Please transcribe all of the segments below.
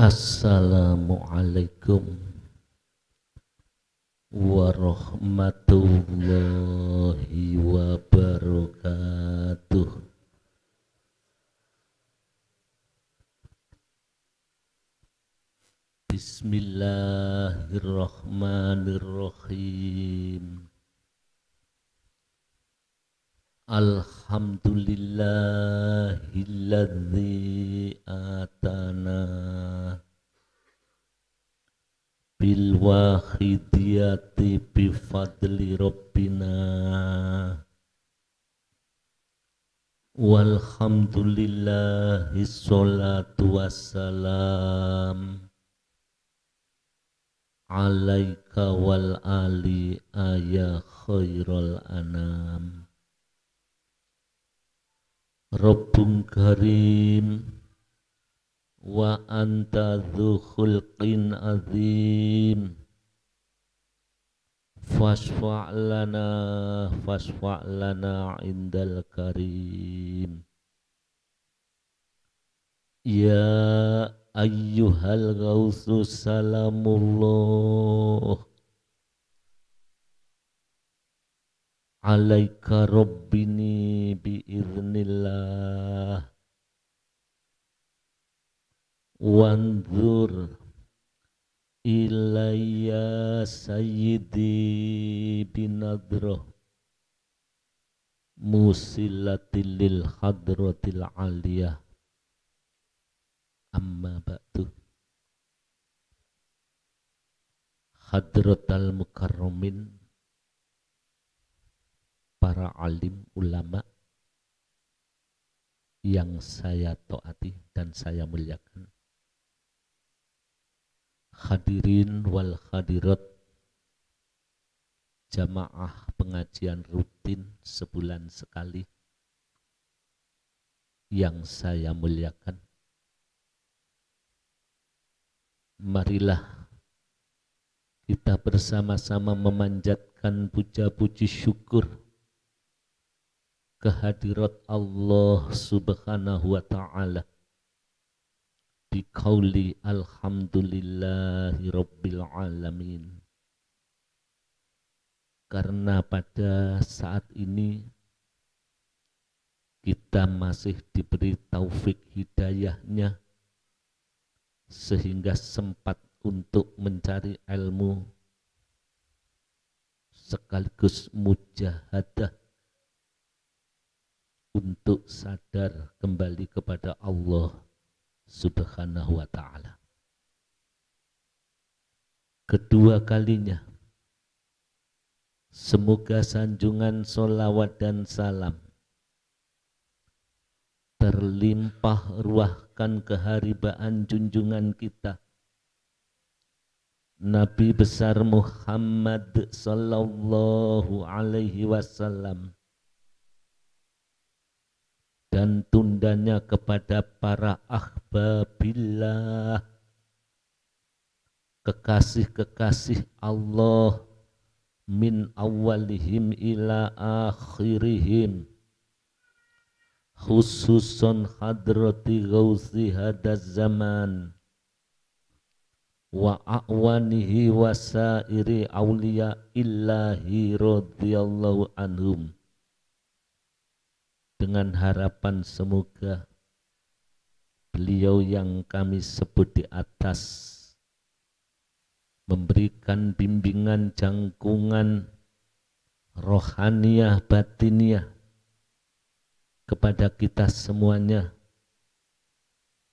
Assalamualaikum warahmatullahi wabarakatuh. Bismillahirrahmanirrahim. Alhamdulillahilladzi atana bil wahidiyati bifadli rabbina walhamdulillahi sholatu wassalam alaika wal ali ya khairul anam. Rabbun karim wa anta dzu khulqin azim fashfa' lana indal karim ya ayyuhal ghausu salamullah alaika rabbini biiznillah wanzur ilayya sayyidi binadrah musilatil lil hadratil aliyah amma ba'du. Hadratal mukarramin, para alim ulama yang saya taati dan saya muliakan, hadirin wal hadirat jamaah pengajian rutin sebulan sekali yang saya muliakan, marilah kita bersama-sama memanjatkan puja-puji syukur kehadirat Allah subhanahu wa ta'ala biqauli alhamdulillahi rabbil alamin. Karena pada saat ini kita masih diberi taufik hidayahnya sehingga sempat untuk mencari ilmu sekaligus mujahadah untuk sadar kembali kepada Allah subhanahu wa ta'ala. Kedua kalinya, semoga sanjungan sholawat dan salam terlimpah ruahkan keharibaan junjungan kita Nabi besar Muhammad sallallahu alaihi wasallam dan tundanya kepada para ahbabillah, kekasih-kekasih Allah, min awalihim ila akhirihim, khususon hadrati ghausi hadaz zaman wa a'wanihi wa sairi awliya illahi radhiyallahu anhum, dengan harapan semoga beliau yang kami sebut di atas memberikan bimbingan jangkungan rohaniyah batiniyah kepada kita semuanya,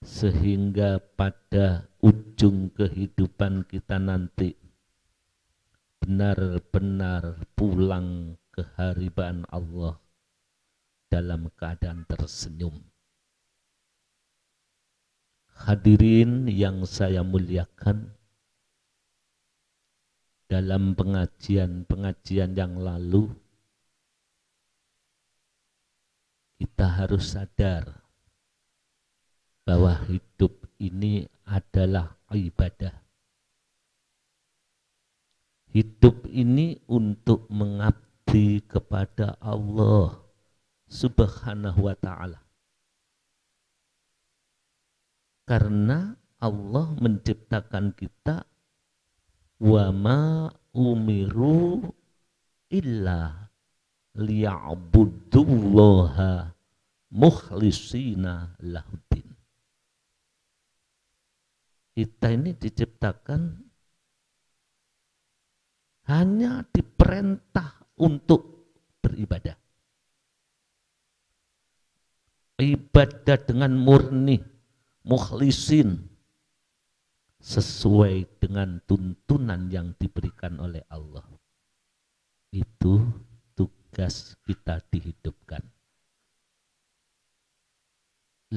sehingga pada ujung kehidupan kita nanti benar-benar pulang ke haribaan Allah dalam keadaan tersenyum. Hadirin yang saya muliakan, dalam pengajian-pengajian yang lalu kita harus sadar bahwa hidup ini adalah ibadah. Hidup ini untuk mengabdi kepada Allah subhanahu wa ta'ala. Karena Allah menciptakan kita, wa ma umiru illa liya'budullaha mukhlisina lahuddin. Kita ini diciptakan hanya diperintah untuk beribadah. Ibadah dengan murni, mukhlisin, sesuai dengan tuntunan yang diberikan oleh Allah. Itu tugas kita dihidupkan.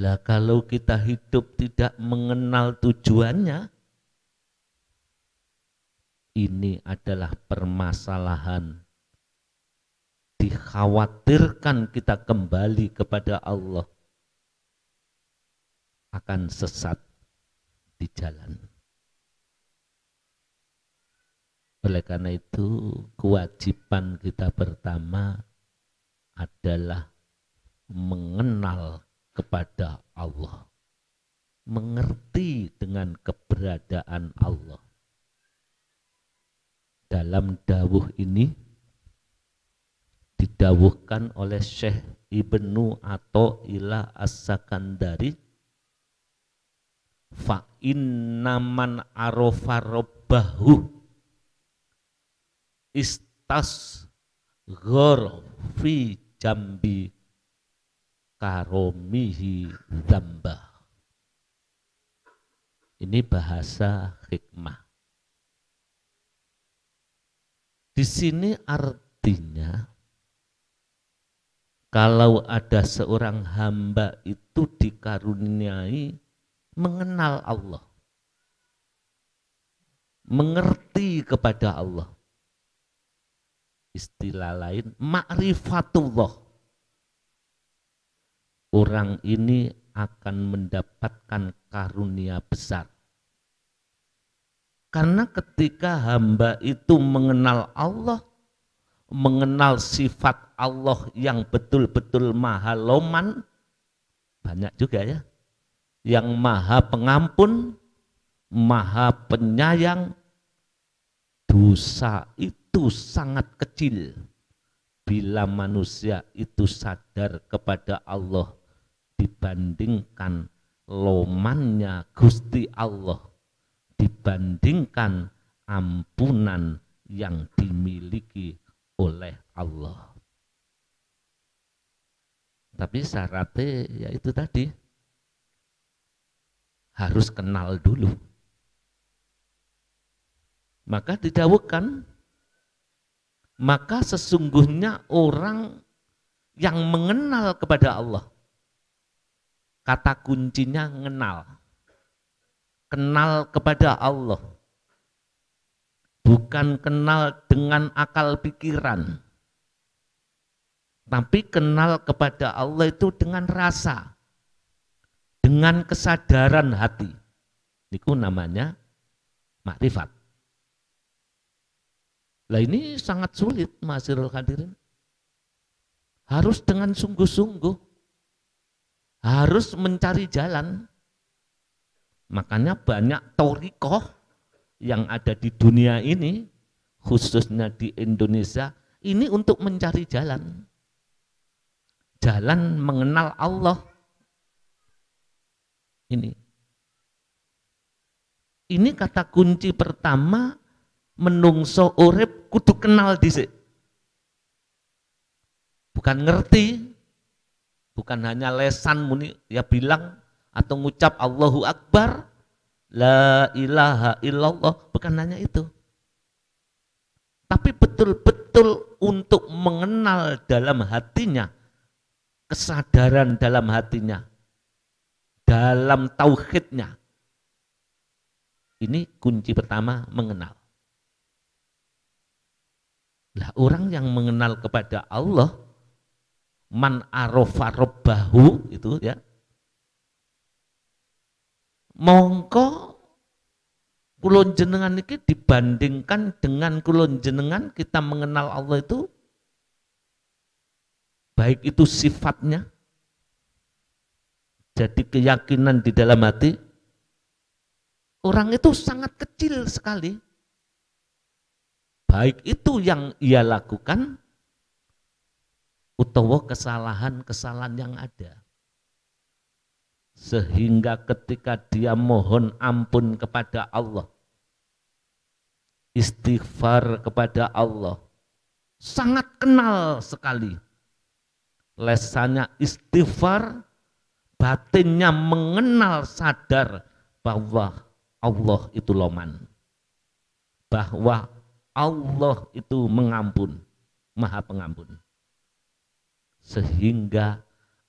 Lah kalau kita hidup tidak mengenal tujuannya, ini adalah permasalahan. Dikhawatirkan kita kembali kepada Allah akan sesat di jalan. Oleh karena itu, kewajiban kita pertama adalah mengenal kepada Allah, mengerti dengan keberadaan Allah. Dalam dawuh ini didawuhkan oleh Syekh Ibnu Athaillah As-Sakandari, fa innaman arafa rabbahu istasghar fi jambi karomihi dzambah. Ini bahasa hikmah. Di sini artinya, kalau ada seorang hamba itu dikaruniai mengenal Allah, mengerti kepada Allah, istilah lain ma'rifatullah, orang ini akan mendapatkan karunia besar. Karena ketika hamba itu mengenal Allah, mengenal sifat Allah yang betul-betul maha loman, banyak juga ya, yang maha pengampun, maha penyayang, dosa itu sangat kecil bila manusia itu sadar kepada Allah dibandingkan lomannya Gusti Allah, dibandingkan ampunan yang dimiliki oleh Allah. Tapi syaratnya ya itu tadi, harus kenal dulu. Maka didawuhkan, maka sesungguhnya orang yang mengenal kepada Allah, kata kuncinya kenal kepada Allah, bukan kenal dengan akal pikiran, tapi kenal kepada Allah itu dengan rasa, dengan kesadaran hati. Itu namanya makrifat. Lah ini sangat sulit, ma'asyiral hadirin. Harus dengan sungguh-sungguh, harus mencari jalan. Makanya banyak thariqah yang ada di dunia ini, khususnya di Indonesia, ini untuk mencari jalan. Jalan mengenal Allah. Ini kata kunci pertama, menungso urip kudu kenal dhisik. Bukan ngerti, bukan hanya lesan muni ya bilang atau ngucap Allahu Akbar, la ilaha illallah, bukan hanya itu. Tapi betul-betul untuk mengenal dalam hatinya, kesadaran dalam hatinya, dalam tauhidnya. Ini kunci pertama, mengenal. Lah orang yang mengenal kepada Allah, man arafa rabbahu itu ya, mongko kulon jenengan ini dibandingkan dengan kulon jenengan kita mengenal Allah itu, baik itu sifatnya, jadi keyakinan di dalam hati, Orang itu sangat kecil sekali. Baik itu yang ia lakukan, utawa kesalahan-kesalahan yang ada. Sehingga ketika dia mohon ampun kepada Allah, istighfar kepada Allah, sangat kenal sekali. Lesannya istighfar, batinnya mengenal sadar bahwa Allah itu loman, bahwa Allah itu mengampun, maha pengampun. Sehingga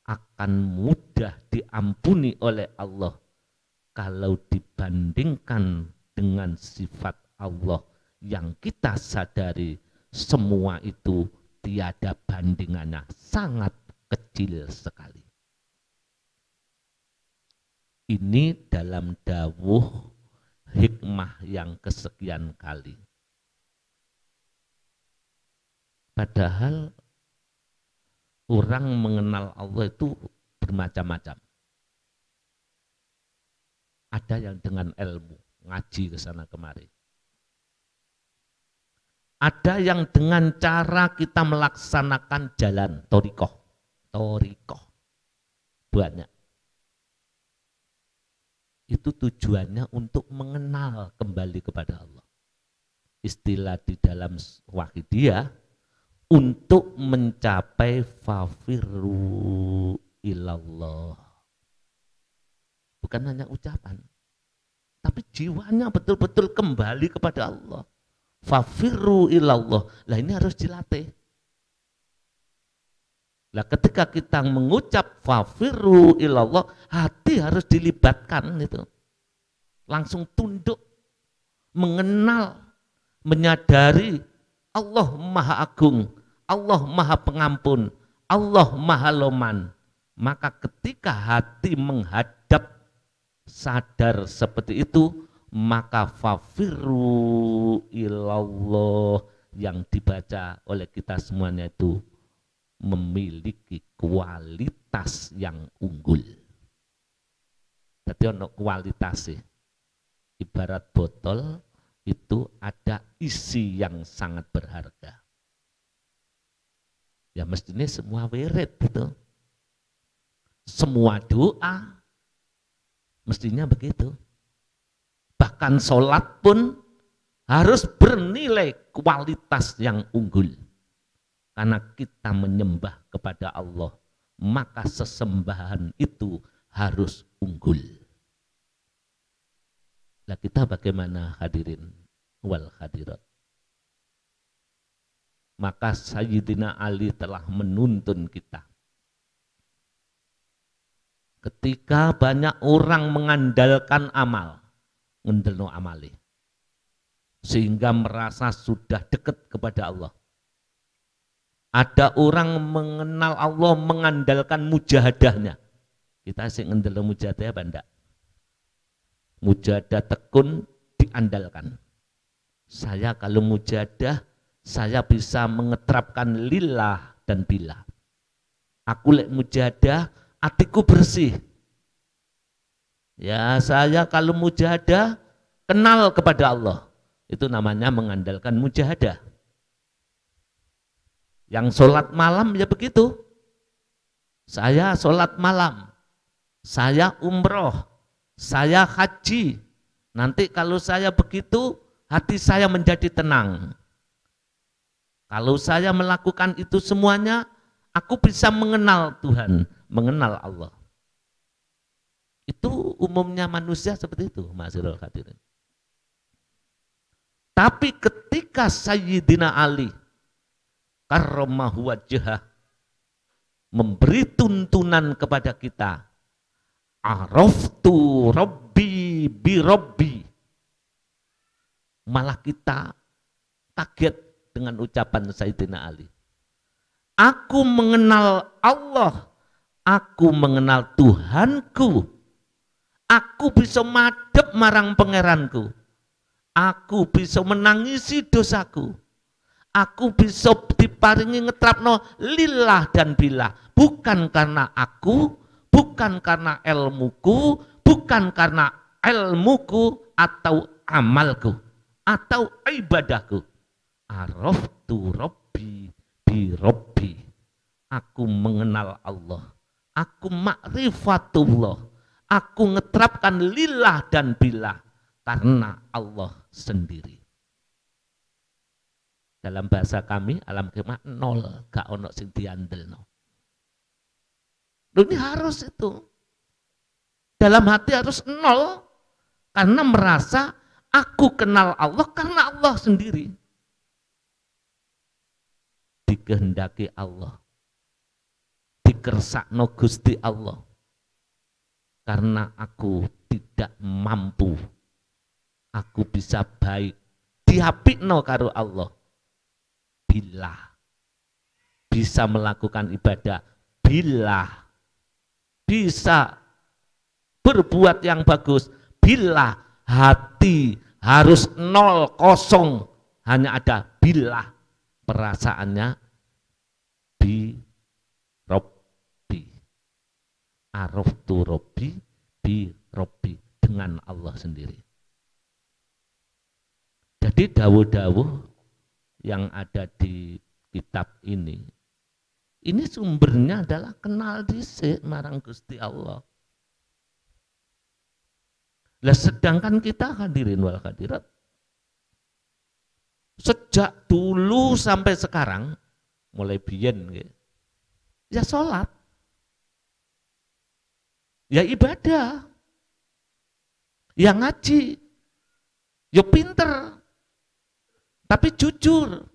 akan mudah diampuni oleh Allah kalau dibandingkan dengan sifat Allah yang kita sadari semua itu tiada bandingannya, sangat kecil sekali. Ini dalam dawuh hikmah yang kesekian kali. Padahal orang mengenal Allah itu bermacam-macam. Ada yang dengan ilmu, ngaji ke sana kemari. Ada yang dengan cara kita melaksanakan jalan torikoh. Banyak. Itu tujuannya untuk mengenal kembali kepada Allah. Istilah di dalam Wahidiyah, untuk mencapai fafirru ilallah. Bukan hanya ucapan, tapi jiwanya betul-betul kembali kepada Allah. Fafirru ilallah. Lah ini harus dilatih. Lah ketika kita mengucap fafirru ilallah, hati harus dilibatkan itu. Langsung tunduk, mengenal, menyadari Allah Maha Agung, Allah Maha Pengampun, Allah Maha Loman. Maka ketika hati menghadap sadar seperti itu, maka fafirru ilallah yang dibaca oleh kita semuanya itu memiliki kualitas yang unggul. Jadi ono kualitasnya. Ibarat botol itu ada isi yang sangat berharga. Ya mestinya semua wirid itu. Semua doa mestinya begitu. Bahkan sholat pun harus bernilai kualitas yang unggul. Karena kita menyembah kepada Allah, maka sesembahan itu harus unggul. Nah kita bagaimana hadirin wal hadirat? Maka Sayyidina Ali telah menuntun kita. Ketika banyak orang mengandalkan amal, ngendelno amali, sehingga merasa sudah dekat kepada Allah. Ada orang mengenal Allah mengandalkan mujahadahnya. Kita sih ngendelno mujahadah apa enggak? Mujahadah tekun diandalkan. Saya kalau mujahadah, saya bisa mengeterapkan lillah dan billah. Aku lek mujahadah, hatiku bersih. Ya saya kalau mujahadah, kenal kepada Allah. Itu namanya mengandalkan mujahadah. Yang sholat malam ya begitu. Saya sholat malam, saya umroh, saya haji. Nanti kalau saya begitu, hati saya menjadi tenang. Kalau saya melakukan itu semuanya, aku bisa mengenal Tuhan, mengenal Allah. Itu umumnya manusia seperti itu, Ma'asyiral hadirin. Tapi ketika Sayyidina Ali karramahu wajhah memberi tuntunan kepada kita, araftu rabbi bi rabbi, malah kita kaget dengan ucapan Sayyidina Ali. Aku mengenal Allah, aku mengenal Tuhanku, aku bisa madhep marang pangeranku, aku bisa menangisi dosaku, aku bisa diparingi ngetrapno lillah dan billah, bukan karena aku, bukan karena ilmuku, bukan karena ilmuku atau amalku atau ibadahku. Araftu Rabbi bi Rabbi. Aku mengenal Allah. Aku ma'rifatullah. Aku ngeterapkan lillah dan billah karena Allah sendiri. Dalam bahasa kami alam kemah nol, gak ono sing diandelno. Ini harus itu. Dalam hati harus nol karena merasa aku kenal Allah karena Allah sendiri. Dikehendaki Allah. Dikersakno Gusti Allah. Karena aku tidak mampu. Aku bisa baik. Dihapikno karo Allah. Bila bisa melakukan ibadah, bila bisa berbuat yang bagus, bila hati harus nol kosong, hanya ada bila perasaannya bi Robbi, araftu Robbi bi Robbi, dengan Allah sendiri. Jadi dawuh-dawuh yang ada di kitab ini sumbernya adalah kenal dhisik marang Gusti Allah. Lah sedangkan kita hadirin wal hadirat, sejak dulu sampai sekarang, mulai biyen ya sholat, ya ibadah, ya ngaji, ya pinter, tapi jujur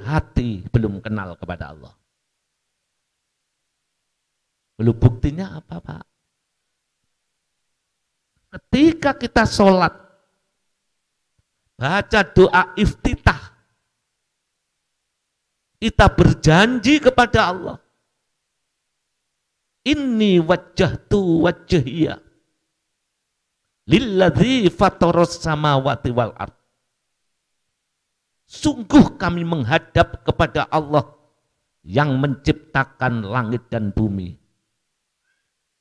hati belum kenal kepada Allah. Belum, buktinya apa Pak? Ketika kita sholat, baca doa iftitah, kita berjanji kepada Allah, inni wajjahtu wajhiya lilladzi fataras samawati wal ardh. Sungguh kami menghadap kepada Allah yang menciptakan langit dan bumi.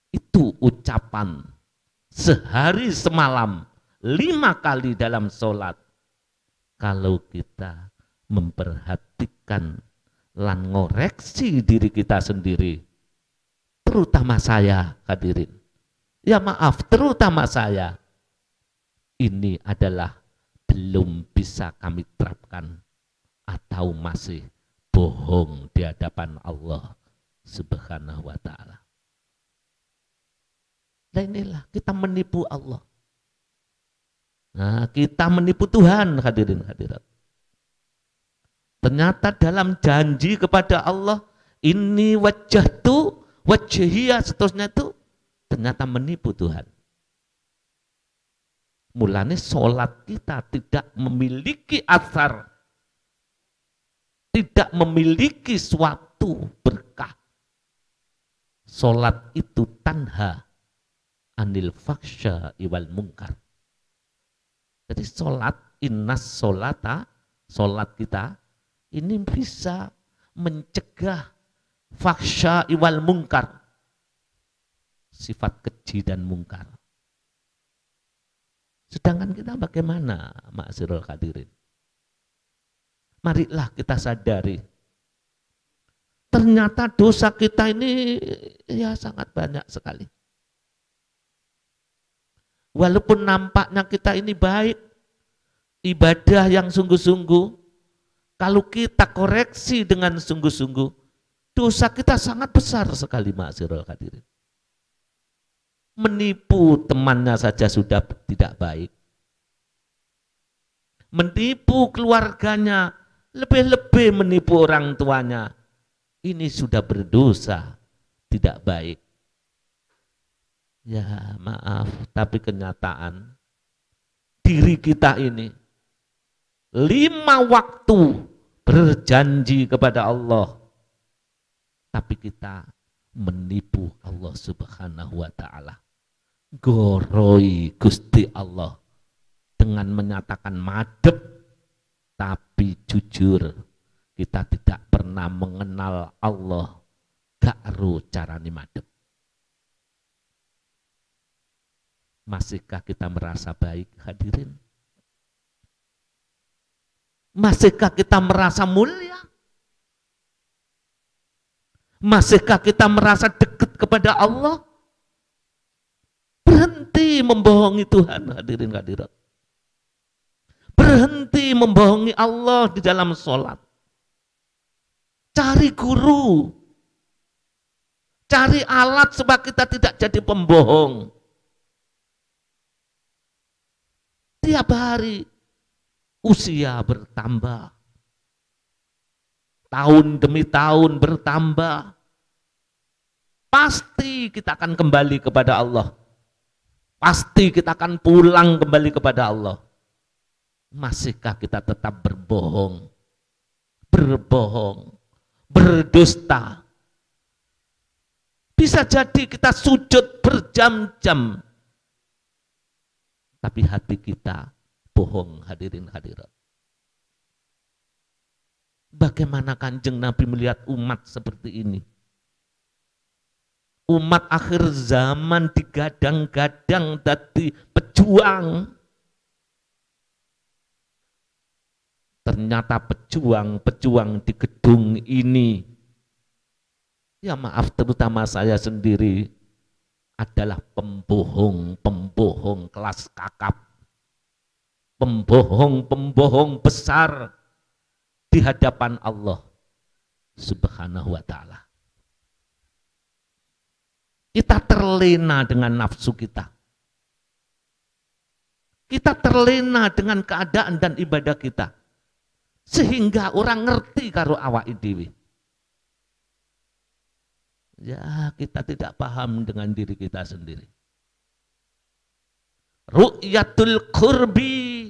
Itu ucapan sehari semalam 5 kali dalam sholat. Kalau kita memperhatikan lan ngoreksi diri kita sendiri, terutama saya hadirin, ya maaf, terutama saya, ini adalah belum bisa kami terapkan atau masih bohong di hadapan Allah Subhanahu wa ta'ala. Nah inilah kita menipu Allah. Nah, kita menipu Tuhan hadirin hadirat. Ternyata dalam janji kepada Allah, ini wajjahtu wajhiya, seterusnya itu ternyata menipu Tuhan. Mulanya sholat kita tidak memiliki asar, tidak memiliki suatu berkah. Sholat itu tanha anil faksha iwal mungkar. Jadi sholat, innas sholata, sholat kita ini bisa mencegah faksha iwal mungkar, sifat keji dan mungkar. Sedangkan kita bagaimana, ma'asyiral hadirin? Marilah kita sadari, ternyata dosa kita ini ya sangat banyak sekali. Walaupun nampaknya kita ini baik, ibadah yang sungguh-sungguh, kalau kita koreksi dengan sungguh-sungguh, dosa kita sangat besar sekali, ma'asyiral hadirin. Menipu temannya saja sudah tidak baik. Menipu keluarganya, lebih-lebih menipu orang tuanya. Ini sudah berdosa, tidak baik. Ya maaf, tapi kenyataan diri kita ini 5 waktu berjanji kepada Allah, tapi kita menipu Allah Subhanahu wa ta'ala. Goroi Gusti Allah dengan menyatakan madhep, tapi jujur kita tidak pernah mengenal Allah, gak ero carane madhep. Masihkah kita merasa baik, hadirin? Masihkah kita merasa mulia? Masihkah kita merasa dekat kepada Allah? Berhenti membohongi Tuhan, hadirin hadirat. Berhenti membohongi Allah di dalam sholat. Cari guru. Cari alat supaya kita tidak jadi pembohong. Tiap hari usia bertambah. Tahun demi tahun bertambah. Pasti kita akan kembali kepada Allah. Pasti kita akan pulang kembali kepada Allah. Masihkah kita tetap berbohong? Berbohong, berdusta. Bisa jadi kita sujud berjam-jam, tapi hati kita bohong, hadirin hadirat. Bagaimana Kanjeng Nabi melihat umat seperti ini? Umat akhir zaman digadang-gadang dadi pejuang. Ternyata pejuang-pejuang di gedung ini, ya maaf, terutama saya sendiri, adalah pembohong-pembohong kelas kakap. Pembohong-pembohong besar di hadapan Allah Subhanahu wa ta'ala. Kita terlena dengan nafsu kita. Kita terlena dengan keadaan dan ibadah kita. Sehingga orang ngerti karo awak dhewe. Ya, kita tidak paham dengan diri kita sendiri. Ru'yatul qurbi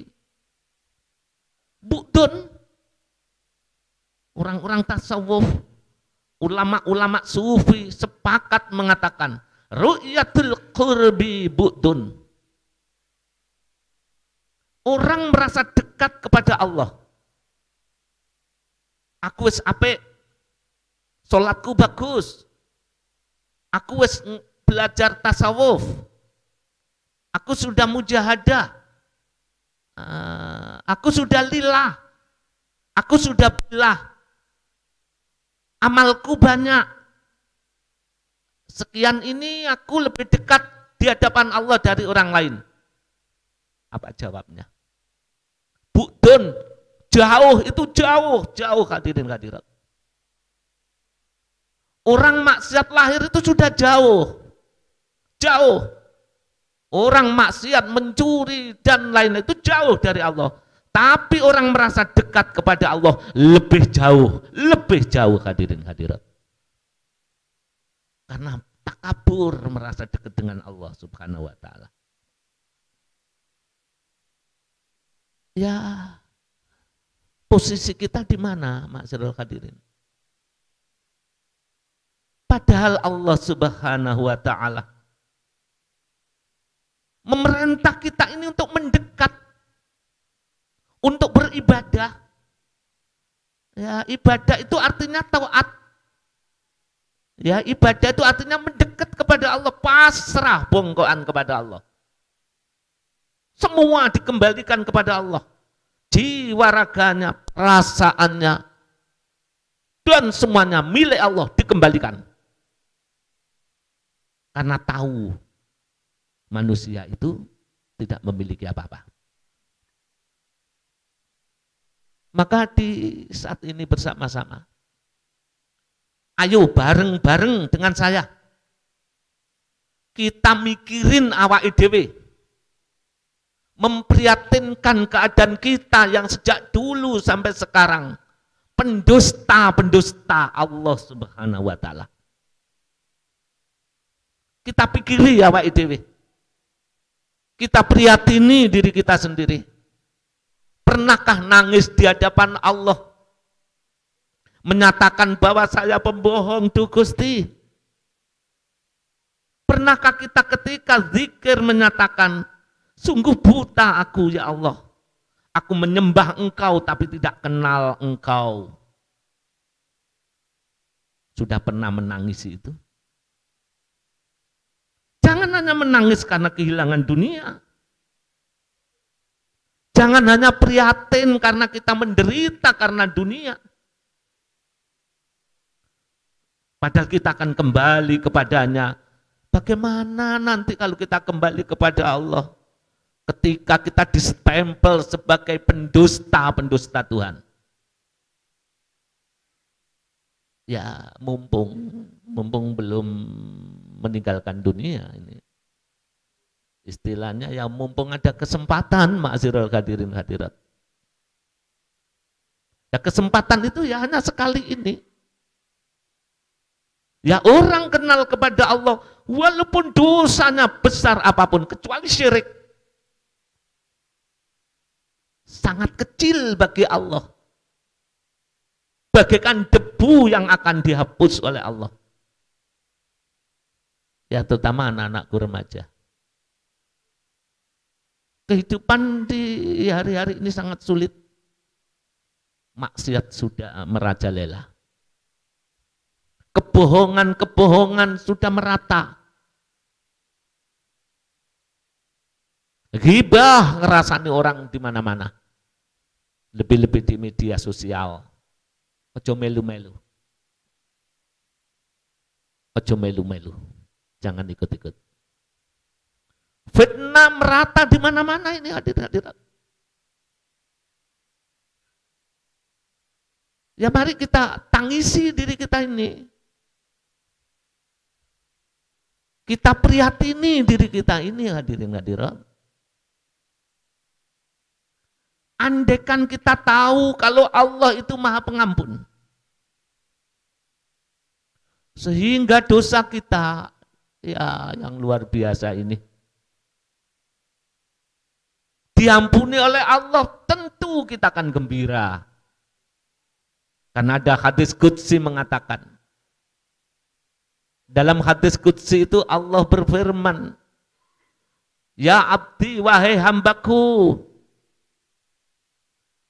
budun. Orang-orang tasawuf, ulama-ulama sufi sepakat mengatakan ru'yatul qurbi budun. Orang merasa dekat kepada Allah. Aku wis apik, sholatku bagus, aku wis belajar tasawuf, aku sudah mujahadah, aku sudah lillah, aku sudah billah, amalku banyak, sekian ini aku lebih dekat di hadapan Allah dari orang lain. Apa jawabnya? Budun, jauh, itu jauh, jauh hadirin hadirat. Orang maksiat lahir itu sudah jauh, jauh. Orang maksiat mencuri dan lain itu jauh dari Allah. Tapi orang merasa dekat kepada Allah lebih jauh hadirin hadirat. Karena takabur merasa dekat dengan Allah Subhanahu wa ta'ala. Ya, posisi kita di mana, ma'asyiral hadirin? Padahal Allah Subhanahu wa ta'ala memerintah kita ini untuk mendekat, untuk beribadah. Ya, ibadah itu artinya taat. Ya, ibadah itu artinya mendekat kepada Allah, pasrah bongkoan kepada Allah. Semua dikembalikan kepada Allah. Jiwa raganya, perasaannya, dan semuanya milik Allah dikembalikan. Karena tahu manusia itu tidak memiliki apa-apa. Maka di saat ini bersama-sama, ayo bareng-bareng dengan saya, kita mikirin awak dhewe, memprihatinkan keadaan kita yang sejak dulu sampai sekarang pendusta-pendusta Allah Subhanahu wa ta'ala. Kita pikiri ya awak dhewe. Kita prihatini diri kita sendiri. Pernahkah nangis di hadapan Allah menyatakan bahwa saya pembohong du Gusti? Pernahkah kita ketika zikir menyatakan sungguh buta aku ya Allah. Aku menyembah Engkau tapi tidak kenal Engkau. Sudah pernah menangis itu? Jangan hanya menangis karena kehilangan dunia. Jangan hanya prihatin karena kita menderita karena dunia. Padahal kita akan kembali kepadanya. Bagaimana nanti kalau kita kembali kepada Allah? Ketika kita distempel sebagai pendusta Tuhan. Ya, mumpung belum meninggalkan dunia ini. Istilahnya ya mumpung ada kesempatan, ma'asyiral hadirin hadirat. Ya kesempatan itu ya hanya sekali ini. Ya orang kenal kepada Allah walaupun dosanya besar apapun kecuali syirik. Sangat kecil bagi Allah. Bagaikan debu yang akan dihapus oleh Allah. Ya terutama anak-anakku remaja. Kehidupan di hari-hari ini sangat sulit. Maksiat sudah merajalela. Kebohongan-kebohongan sudah merata. Ghibah ngerasani orang di mana-mana. Lebih-lebih di media sosial. Ojo melu-melu. Ojo melu-melu. Jangan ikut-ikut. Fitnah merata di mana-mana ini hadirin-hadirat. Ya mari kita tangisi diri kita ini. Kita prihatini diri kita ini hadirin-hadirat. Andaikan kita tahu kalau Allah itu Maha Pengampun. Sehingga dosa kita ya yang luar biasa ini diampuni oleh Allah, tentu kita akan gembira. Karena ada hadis qudsi mengatakan, dalam hadis qudsi itu Allah berfirman, ya abdi wahai hambaku,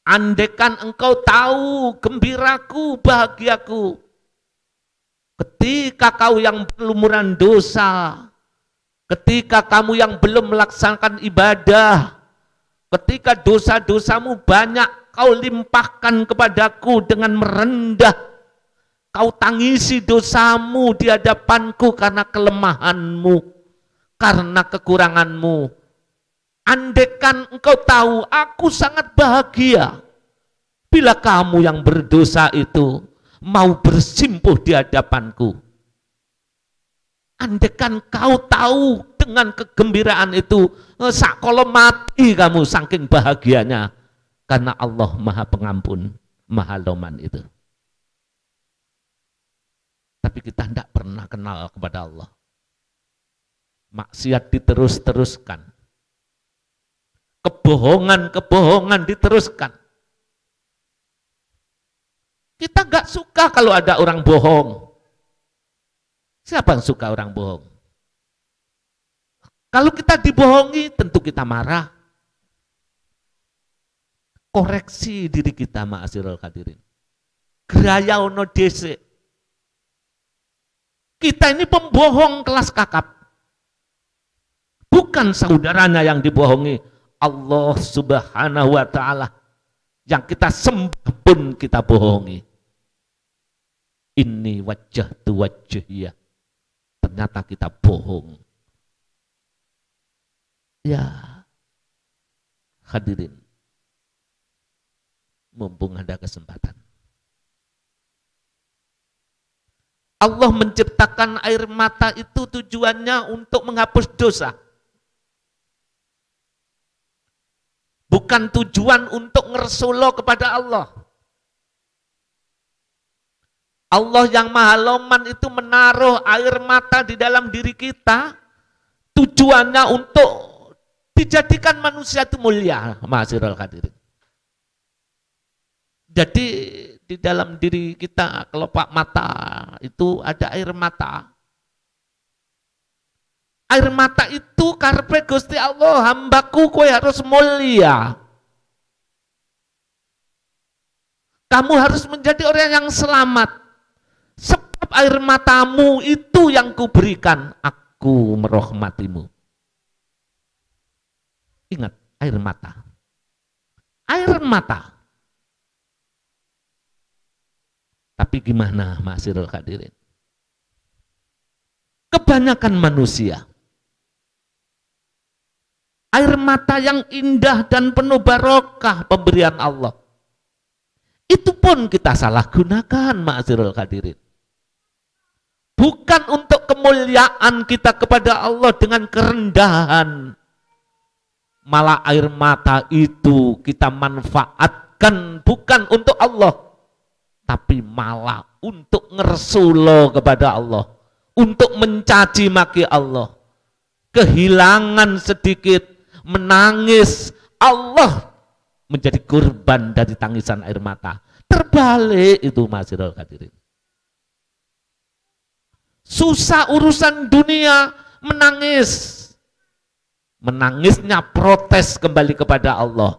andaikan engkau tahu gembiraku, bahagiaku, ketika kau yang berlumuran dosa, ketika kamu yang belum melaksanakan ibadah, ketika dosa-dosamu banyak, kau limpahkan kepadaku dengan merendah. Kau tangisi dosamu di hadapanku karena kelemahanmu, karena kekuranganmu. Andaikan engkau tahu, aku sangat bahagia bila kamu yang berdosa itu mau bersimpuh di hadapanku. Andaikan kau tahu dengan kegembiraan itu, sakolo mati kamu saking bahagianya. Karena Allah Maha Pengampun, Maha Loman itu. Tapi kita tidak pernah kenal kepada Allah. Maksiat diterus-teruskan. Kebohongan-kebohongan diteruskan. Kita nggak suka kalau ada orang bohong. Siapa yang suka orang bohong? Kalau kita dibohongi, tentu kita marah. Koreksi diri kita, ma'asyiral hadirin. Geraya ono dhisik. Kita ini pembohong kelas kakap. Bukan saudaranya yang dibohongi, Allah Subhanahu wa ta'ala. Yang kita sembah pun kita bohongi. Ini wajah tu wajhiyah. Ternyata kita bohong. Ya, hadirin, mumpung ada kesempatan. Allah menciptakan air mata itu tujuannya untuk menghapus dosa. Bukan tujuan untuk ngersula kepada Allah. Allah yang Maha Loman itu menaruh air mata di dalam diri kita, tujuannya untuk dijadikan manusia itu mulia, ma'asyiral hadirin. Jadi di dalam diri kita, kelopak mata itu ada air mata. Air mata itu karepe Gusti Allah, hambaku kowe harus mulia. Kamu harus menjadi orang yang selamat. Sebab air matamu itu yang kuberikan. aku merahmatimu. Ingat, air mata. Air mata. Tapi gimana ma'asyiral hadirin? Kebanyakan manusia, air mata yang indah dan penuh barokah pemberian Allah, itu pun kita salah gunakan ma'asyiral hadirin. Bukan untuk kemuliaan kita kepada Allah dengan kerendahan, malah air mata itu kita manfaatkan bukan untuk Allah, tapi malah untuk ngersulo kepada Allah, untuk mencaci maki Allah, kehilangan sedikit, menangis, Allah menjadi korban dari tangisan air mata. Terbalik itu ma'asyiral hadirin. Susah urusan dunia, menangis. Menangisnya protes kembali kepada Allah.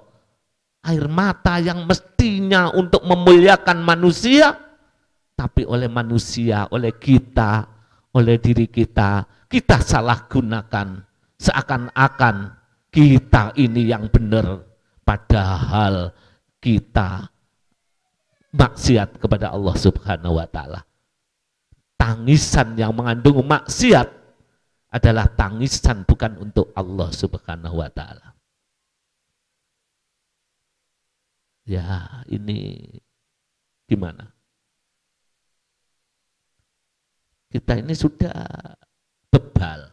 Air mata yang mestinya untuk memuliakan manusia, tapi oleh manusia, oleh kita, oleh diri kita salah gunakan. Seakan-akan kita ini yang benar, padahal kita maksiat kepada Allah Subhanahu wa ta'ala. Tangisan yang mengandung maksiat adalah tangisan bukan untuk Allah Subhanahu wa ta'ala. Ya, ini gimana? Kita ini sudah bebal.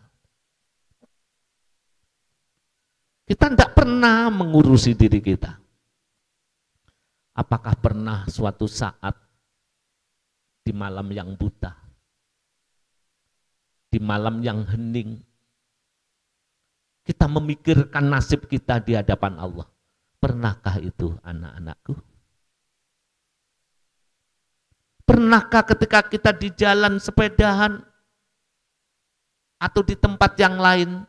Kita tidak pernah mengurusi diri kita. Apakah pernah suatu saat di malam yang buta, di malam yang hening, kita memikirkan nasib kita di hadapan Allah? Pernahkah itu anak-anakku? Pernahkah ketika kita di jalan sepedahan atau di tempat yang lain,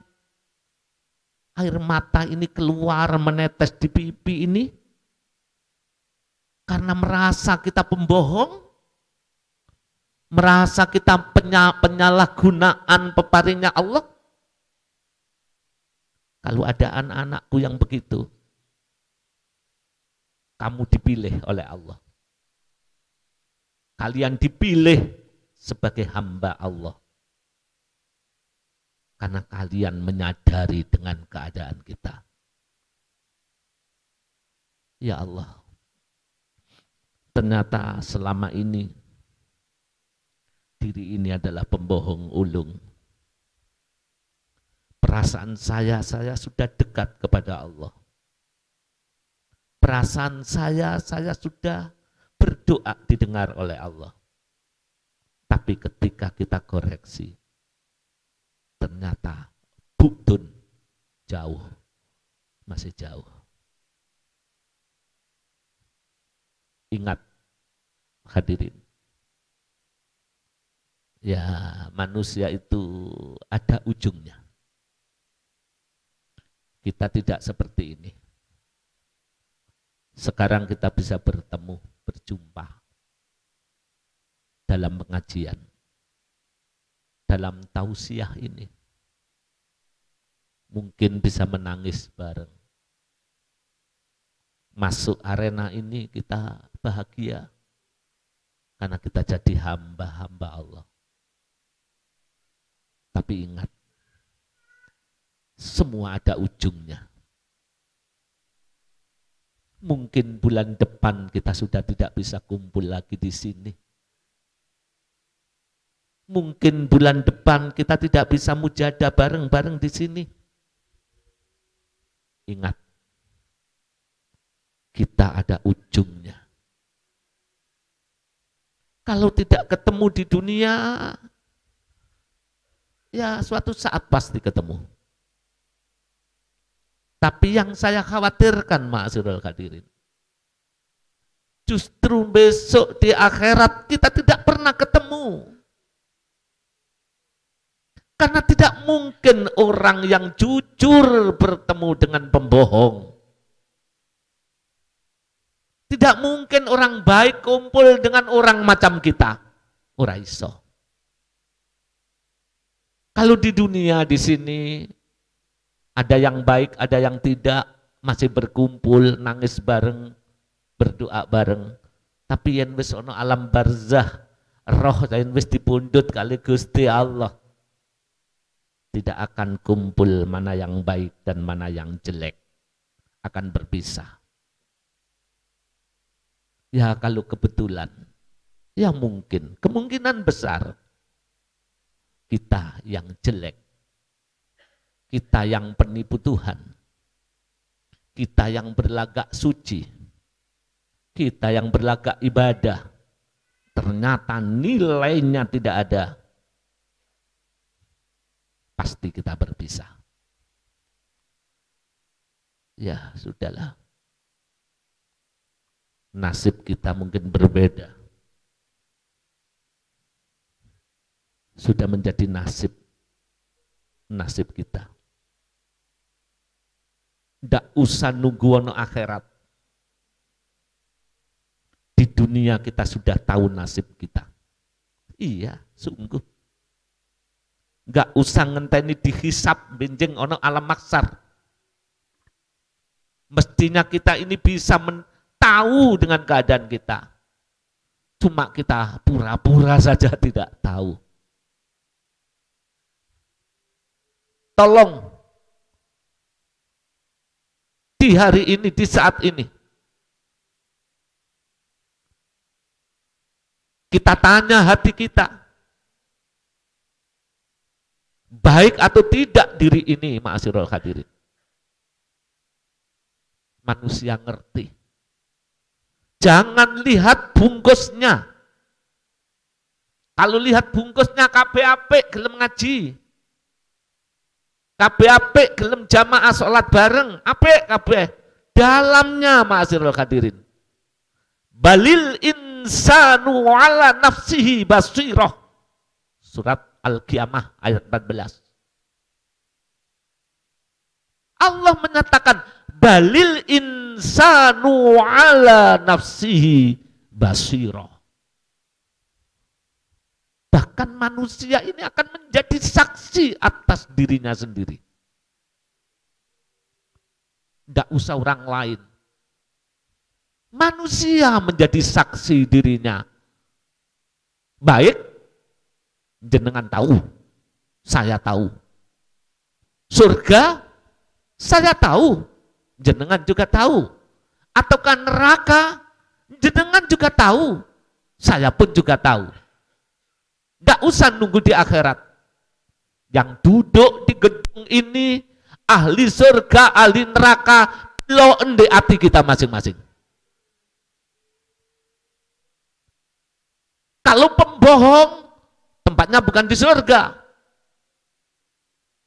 air mata ini keluar menetes di pipi ini karena merasa kita pembohong, merasa kita penyalahgunaan peparingnya Allah? Kalau ada anak-anakku yang begitu, kamu dipilih oleh Allah. Kalian dipilih sebagai hamba Allah. Karena kalian menyadari dengan keadaan kita. Ya Allah, ternyata selama ini diri ini adalah pembohong ulung. Perasaan saya sudah dekat kepada Allah. Perasaan saya sudah berdoa didengar oleh Allah. Tapi ketika kita koreksi, ternyata bu'dun, jauh, masih jauh. Ingat hadirin, ya manusia itu ada ujungnya. Kita tidak seperti ini. Sekarang kita bisa bertemu, berjumpa dalam pengajian, dalam tausiah ini. Mungkin bisa menangis bareng. Masuk arena ini kita bahagia karena kita jadi hamba-hamba Allah. Tapi ingat, semua ada ujungnya. Mungkin bulan depan kita sudah tidak bisa kumpul lagi di sini. Mungkin bulan depan kita tidak bisa mujadah bareng-bareng di sini. Ingat, kita ada ujungnya. Kalau tidak ketemu di dunia, ya suatu saat pasti ketemu. Tapi yang saya khawatirkan, ma'asyiral hadirin, justru besok di akhirat kita tidak pernah ketemu. Karena tidak mungkin orang yang jujur bertemu dengan pembohong. Tidak mungkin orang baik kumpul dengan orang macam kita. Ora iso. Kalau di dunia di sini ada yang baik, ada yang tidak, masih berkumpul, nangis bareng, berdoa bareng. Tapi yang wis ono alam barzah, roh yang wis dipundhut kali Gusti Allah, tidak akan kumpul mana yang baik dan mana yang jelek, akan berpisah. Ya kalau kebetulan, ya mungkin, kemungkinan besar kita yang jelek, kita yang penipu Tuhan, kita yang berlagak suci, kita yang berlagak ibadah, ternyata nilainya tidak ada, pasti kita berpisah. Ya sudahlah, nasib kita mungkin berbeda. Sudah menjadi nasib kita. Ndak usah nunggu ono akhirat. Di dunia kita sudah tahu nasib kita. Iya, sungguh. Nggak usah ngenteni dihisab benjing ono alam maksar. Mestinya kita ini bisa tahu dengan keadaan kita. Cuma kita pura-pura saja tidak tahu. Tolong di hari ini, di saat ini, kita tanya hati kita, baik atau tidak diri ini, ma'asyiral hadirin. Manusia ngerti. Jangan lihat bungkusnya. Kalau lihat bungkusnya kabeh apik gelem ngaji. Kabeh apik gelem jamaah sholat bareng, apik kabeh. Dalamnya ma'asyiral hadirin. Balil insanu ala nafsihi basirah. Surat Al-Qiyamah ayat 14. Allah menyatakan balil insanu ala nafsihi basirah. Bahkan manusia ini akan menjadi saksi atas dirinya sendiri. Tidak usah orang lain. Manusia menjadi saksi dirinya. Baik, jenengan tahu, saya tahu. Surga, saya tahu, jenengan juga tahu. Ataukah neraka, jenengan juga tahu, saya pun juga tahu. Tidak usah nunggu di akhirat. Yang duduk di gedung ini, ahli surga, ahli neraka, lo ende hati kita masing-masing. Kalau pembohong, tempatnya bukan di surga.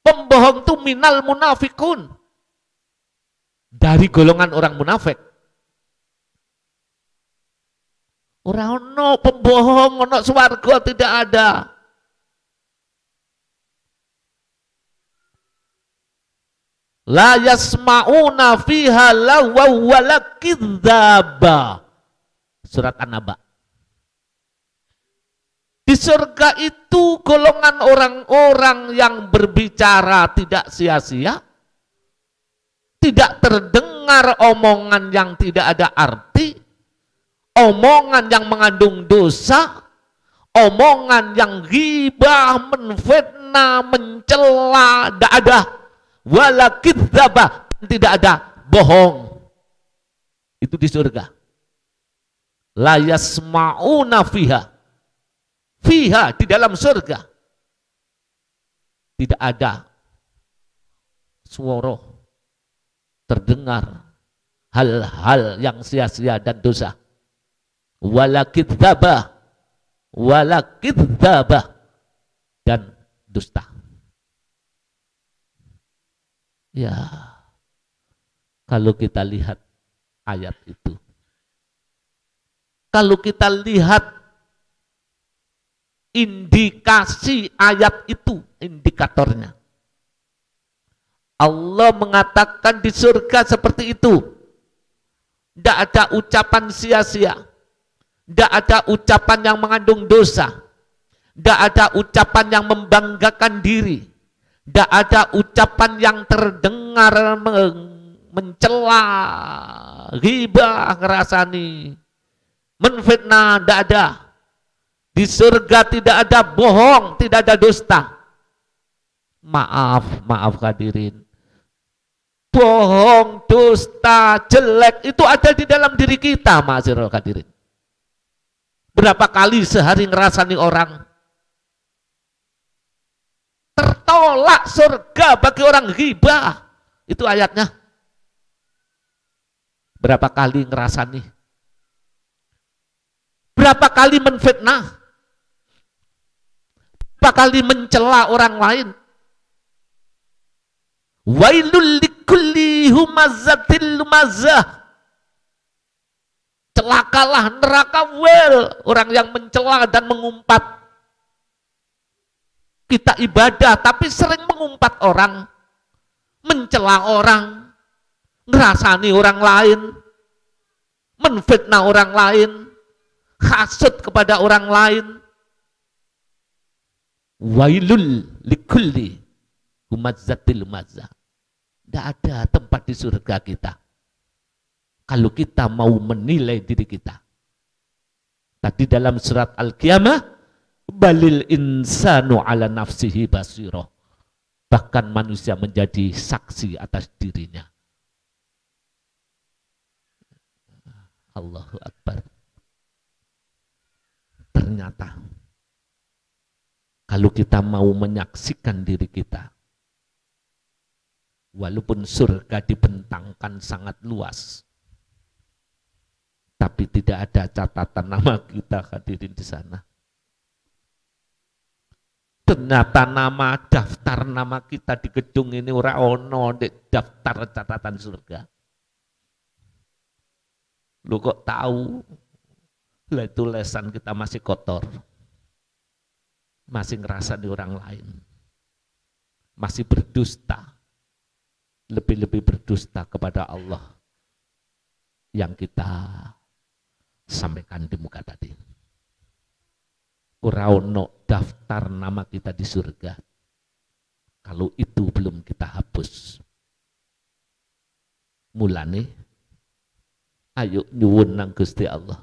Pembohong itu minal munafikun. Dari golongan orang munafik. Orang ono pembohong, ono swarga tidak ada. La yasma'una fiha lawaw wala kidzaba. Surat An-Naba. Di surga itu golongan orang-orang yang berbicara tidak sia-sia, tidak terdengar omongan yang tidak ada arti, omongan yang mengandung dosa, omongan yang ghibah, menfitnah, mencela, tidak ada. Wala kidzaba, tidak ada bohong. Itu di surga. La yasma'una fiha. Fiha, di dalam surga. Tidak ada suara terdengar hal-hal yang sia-sia dan dosa. Wala kidzaba, dan dusta. Ya, kalau kita lihat ayat itu, kalau kita lihat indikasi ayat itu, indikatornya, Allah mengatakan di surga seperti itu. Tidak ada ucapan sia-sia, tidak ada ucapan yang mengandung dosa, Tidak ada ucapan yang membanggakan diri. Tidak ada ucapan yang terdengar mencela, ghibah, ngerasani, menfitnah, tidak ada. Di surga tidak ada bohong, tidak ada dusta. Maaf hadirin. Bohong, dusta, jelek itu ada di dalam diri kita, ma'asyiral hadirin. Berapa kali sehari ngerasani orang? Tertolak surga bagi orang ghibah. Itu ayatnya. Berapa kali ngerasani? Berapa kali menfitnah? Berapa kali mencela orang lain? Wailul likulli humazatil lumazah. Celakalah neraka orang yang mencela dan mengumpat. Kita ibadah tapi sering mengumpat orang, mencela orang, ngerasani orang lain, menfitnah orang lain, hasud kepada orang lain. Wailul likulli humazatil lumazah. Tidak ada tempat di surga kita kalau kita mau menilai diri kita. Tadi dalam surat Al-Qiyamah, balil insanu ala nafsihi basiroh. Bahkan manusia menjadi saksi atas dirinya. Allahu Akbar. Ternyata kalau kita mau menyaksikan diri kita, walaupun surga dibentangkan sangat luas, tapi tidak ada catatan nama kita hadirin di sana. Ternyata daftar nama kita di gedung ini ora ono di daftar catatan surga. Lu kok tahu? Lah itu lesan kita masih kotor. Masih ngerasa di orang lain. Masih berdusta. Lebih-lebih berdusta kepada Allah yang kita sampaikan di muka tadi. Ora ono daftar nama kita di surga kalau itu belum kita hapus. Mulane ayo nyuwun nang Gusti Allah,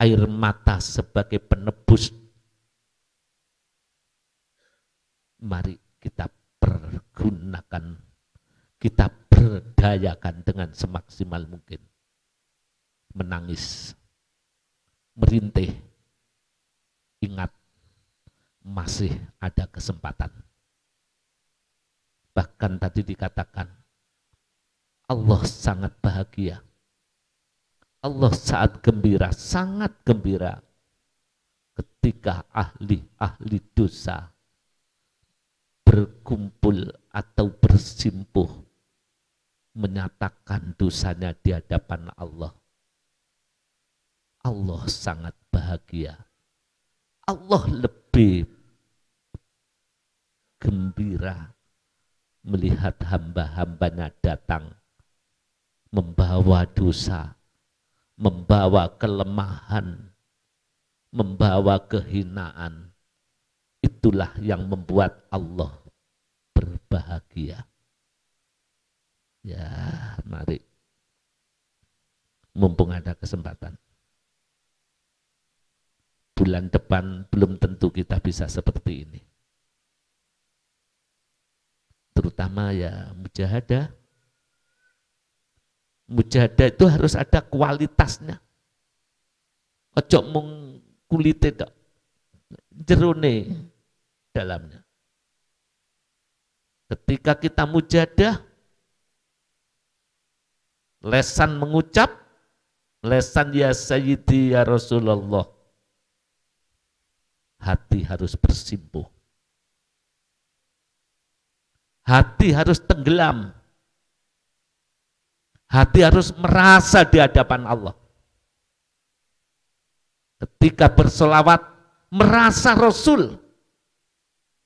air mata sebagai penebus, mari kita pergunakan, kita berdayakan dengan semaksimal mungkin. Menangis, merintih, ingat masih ada kesempatan. Bahkan tadi dikatakan Allah sangat bahagia, Allah saat gembira, sangat gembira ketika ahli-ahli dosa berkumpul atau bersimpuh menyatakan dosanya di hadapan Allah. Allah sangat bahagia. Allah lebih gembira melihat hamba-hambanya datang membawa dosa, membawa kelemahan, membawa kehinaan. Itulah yang membuat Allah berbahagia. Ya, mari. Mumpung ada kesempatan. Bulan depan belum tentu kita bisa seperti ini. Terutama ya mujahadah. Mujahadah itu harus ada kualitasnya. Ojo mung kulite tok. Jerone dalamnya. Ketika kita mujahadah, lesan mengucap, lesan ya Sayyidi ya Rasulullah. Hati harus bersimpuh. Hati harus tenggelam. Hati harus merasa di hadapan Allah. Ketika bersolawat, merasa Rasul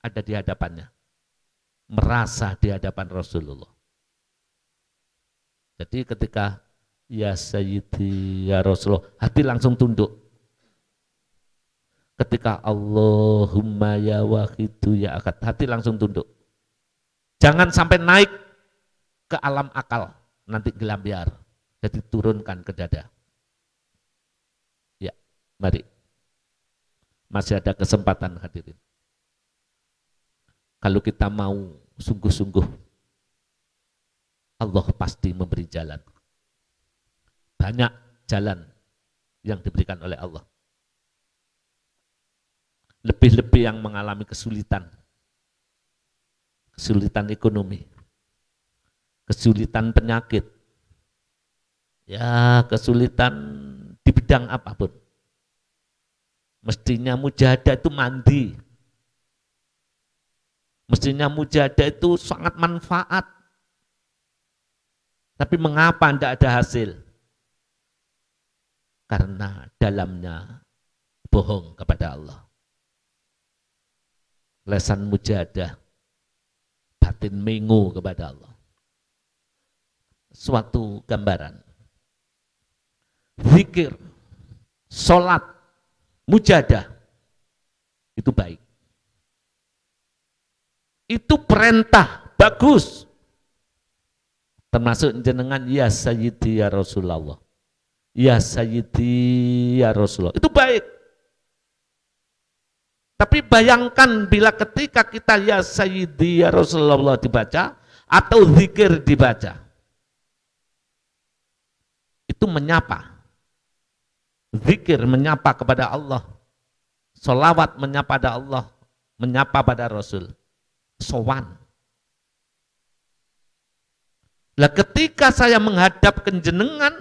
ada di hadapannya. Merasa di hadapan Rasulullah. Jadi ketika ya Sayyidi ya Rasulullah, hati langsung tunduk. Ketika Allahumma ya wahidu ya akad, hati langsung tunduk. Jangan sampai naik ke alam akal, nanti gelambiar. Jadi turunkan ke dada. Ya, mari. Masih ada kesempatan hadirin. Kalau kita mau sungguh-sungguh, Allah pasti memberi jalan. Banyak jalan yang diberikan oleh Allah. Lebih-lebih yang mengalami kesulitan ekonomi, kesulitan penyakit, ya kesulitan di bidang apapun. Mestinya mujahadah itu mandi, mestinya mujahadah itu sangat manfaat. Tapi mengapa tidak ada hasil? Karena dalamnya bohong kepada Allah. Lesan mujahadah, batin mengu kepada Allah. Suatu gambaran. Zikir, sholat, mujahadah, itu baik. Itu perintah, bagus. Termasuk jenengan ya sayyidi ya Rasulullah. Ya sayyidi ya Rasulullah. Itu baik. Tapi bayangkan bila ketika kita ya sayyidi ya Rasulullah dibaca atau zikir dibaca. Itu menyapa. Zikir menyapa kepada Allah. Sholawat menyapa pada Allah. Menyapa pada Rasul. Sowan. Lah ketika saya menghadap ke jenengan,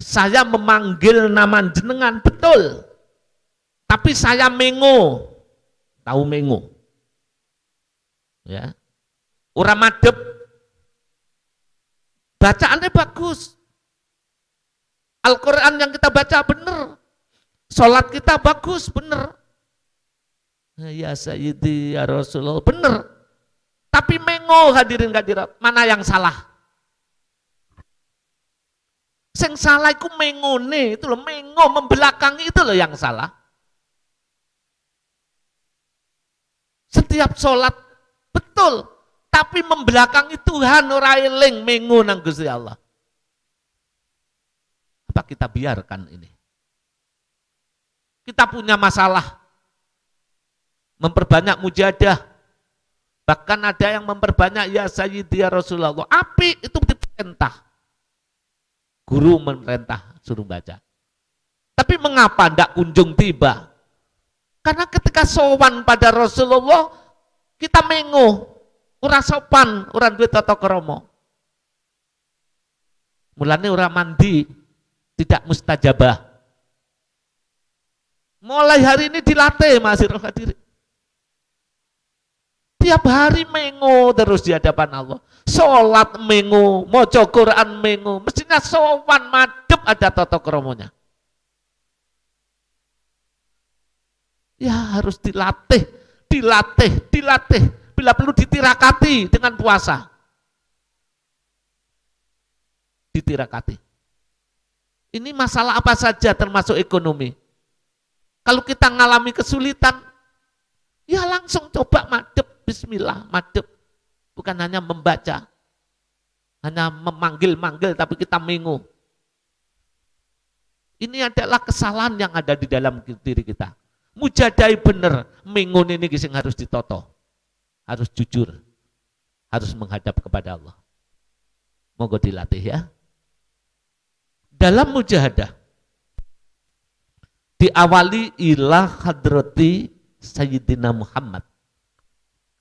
saya memanggil nama jenengan, betul. Tapi saya mengo, tahu mengo, ya, ora madep, bacaannya bagus, Al-Quran yang kita baca benar, sholat kita bagus benar, ya Sayyidi ya Rasulullah benar, tapi mengo hadirin hadirat, mana yang salah? Yang salah itu mengone, itu loh, mengo membelakangi itu loh yang salah. Setiap sholat betul, tapi membelakangi Tuhan ora eling mengu nang Gusti Allah. Apa kita biarkan ini? Kita punya masalah, memperbanyak mujahadah, bahkan ada yang memperbanyak ya Sayyidi ya Rasulullah. Api itu diperintah, guru memerintah suruh baca. Tapi mengapa tidak kunjung tiba? Karena ketika sowan pada Rasulullah, kita menguh, ora sopan, ora duwe tata krama. Mulane ora mandi, tidak mustajabah. Mulai hari ini dilatih masih hadirin. Tiap hari menguh terus di hadapan Allah. Sholat menguh, maca Quran menguh, mestinya sowan madhep ada tata kramanya. Ya harus dilatih. Bila perlu ditirakati dengan puasa. Ditirakati. Ini masalah apa saja termasuk ekonomi. Kalau kita ngalami kesulitan, ya langsung coba madhep, bismillah, madhep. Bukan hanya membaca, hanya memanggil-manggil tapi kita menguh. Ini adalah kesalahan yang ada di dalam diri kita. Mujadai bener, mengun ini sing harus ditoto, harus jujur, harus menghadap kepada Allah. Monggo dilatih ya. Dalam mujahadah diawali ila hadrati Sayyidina Muhammad.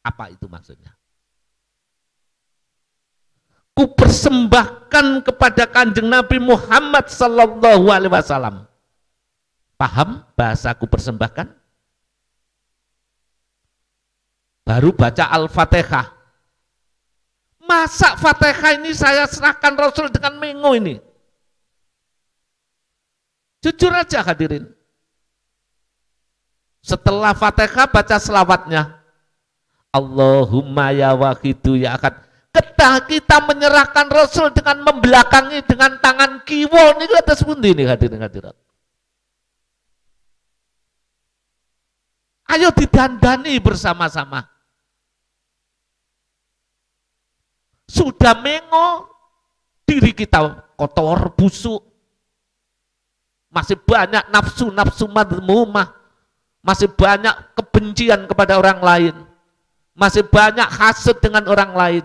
Apa itu maksudnya? Ku persembahkan kepada Kanjeng Nabi Muhammad sallallahu alaihi wasallam. Paham bahasa ku persembahkan? Baru baca Al-Fatihah. Masa Fatihah ini saya serahkan Rasul dengan mengo ini? Jujur aja hadirin. Setelah Fatihah baca selawatnya. Allahumma ya wahidu ya akad. Kita menyerahkan Rasul dengan membelakangi dengan tangan kiwa ini atas pundi ini hadirin hadirat. Ayo didandani bersama-sama. Sudah mengo, diri kita kotor, busuk. Masih banyak nafsu-nafsu madmumah. Masih banyak kebencian kepada orang lain. Masih banyak hasad dengan orang lain.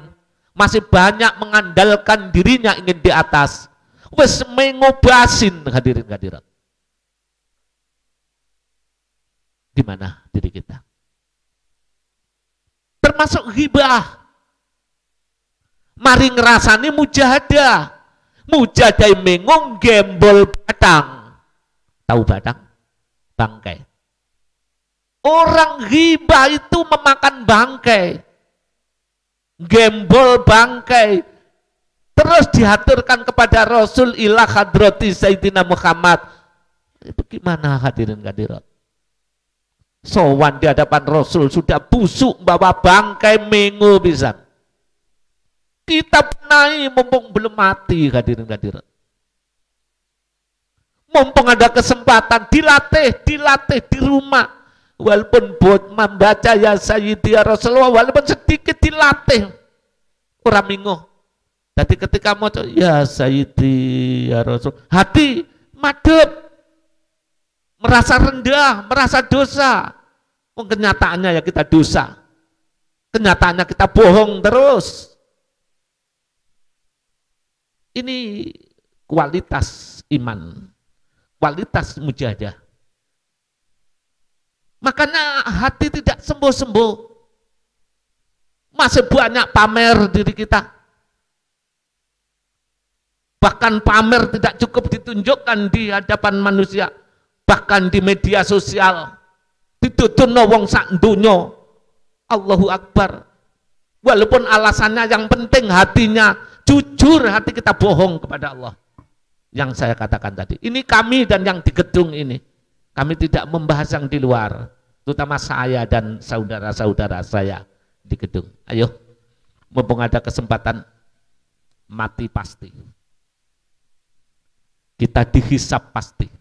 Masih banyak mengandalkan dirinya ingin di atas. Wes mengobasin hadirin hadirat. Di mana diri kita? Termasuk ghibah. Mari ngerasani mujahadah. Mujahadah mengung gembol batang. Tahu batang? Bangkai. Orang ghibah itu memakan bangkai. Gembol bangkai. Terus dihaturkan kepada Rasul ila hadrati Sayyidina Muhammad. Itu gimana hadirin hadirat? Sowan di hadapan Rasul sudah busuk bawa bangkai mengu bisa. Kita benahi mumpung belum mati hadirin hadirat. Mumpung ada kesempatan dilatih di rumah. Walaupun buat membaca ya Sayyidi ya Rasulullah, walaupun sedikit dilatih. Orang mingu. Jadi ketika mau ya Sayyidi ya Rasul, hati madep. Merasa rendah, merasa dosa. Kenyataannya ya kita dosa. Kenyataannya kita bohong terus. Ini kualitas iman, kualitas mujahadah. Makanya hati tidak sembuh-sembuh. Masih banyak pamer diri kita. Bahkan pamer tidak cukup ditunjukkan di hadapan manusia. Bahkan di media sosial dituduhno wong sak donya. Allahu Akbar. Walaupun alasannya yang penting hatinya jujur, hati kita bohong kepada Allah. Yang saya katakan tadi. Ini kami dan yang di gedung ini. Kami tidak membahas yang di luar. Terutama saya dan saudara-saudara saya di gedung. Ayo, mumpung ada kesempatan, mati pasti. Kita dihisap pasti.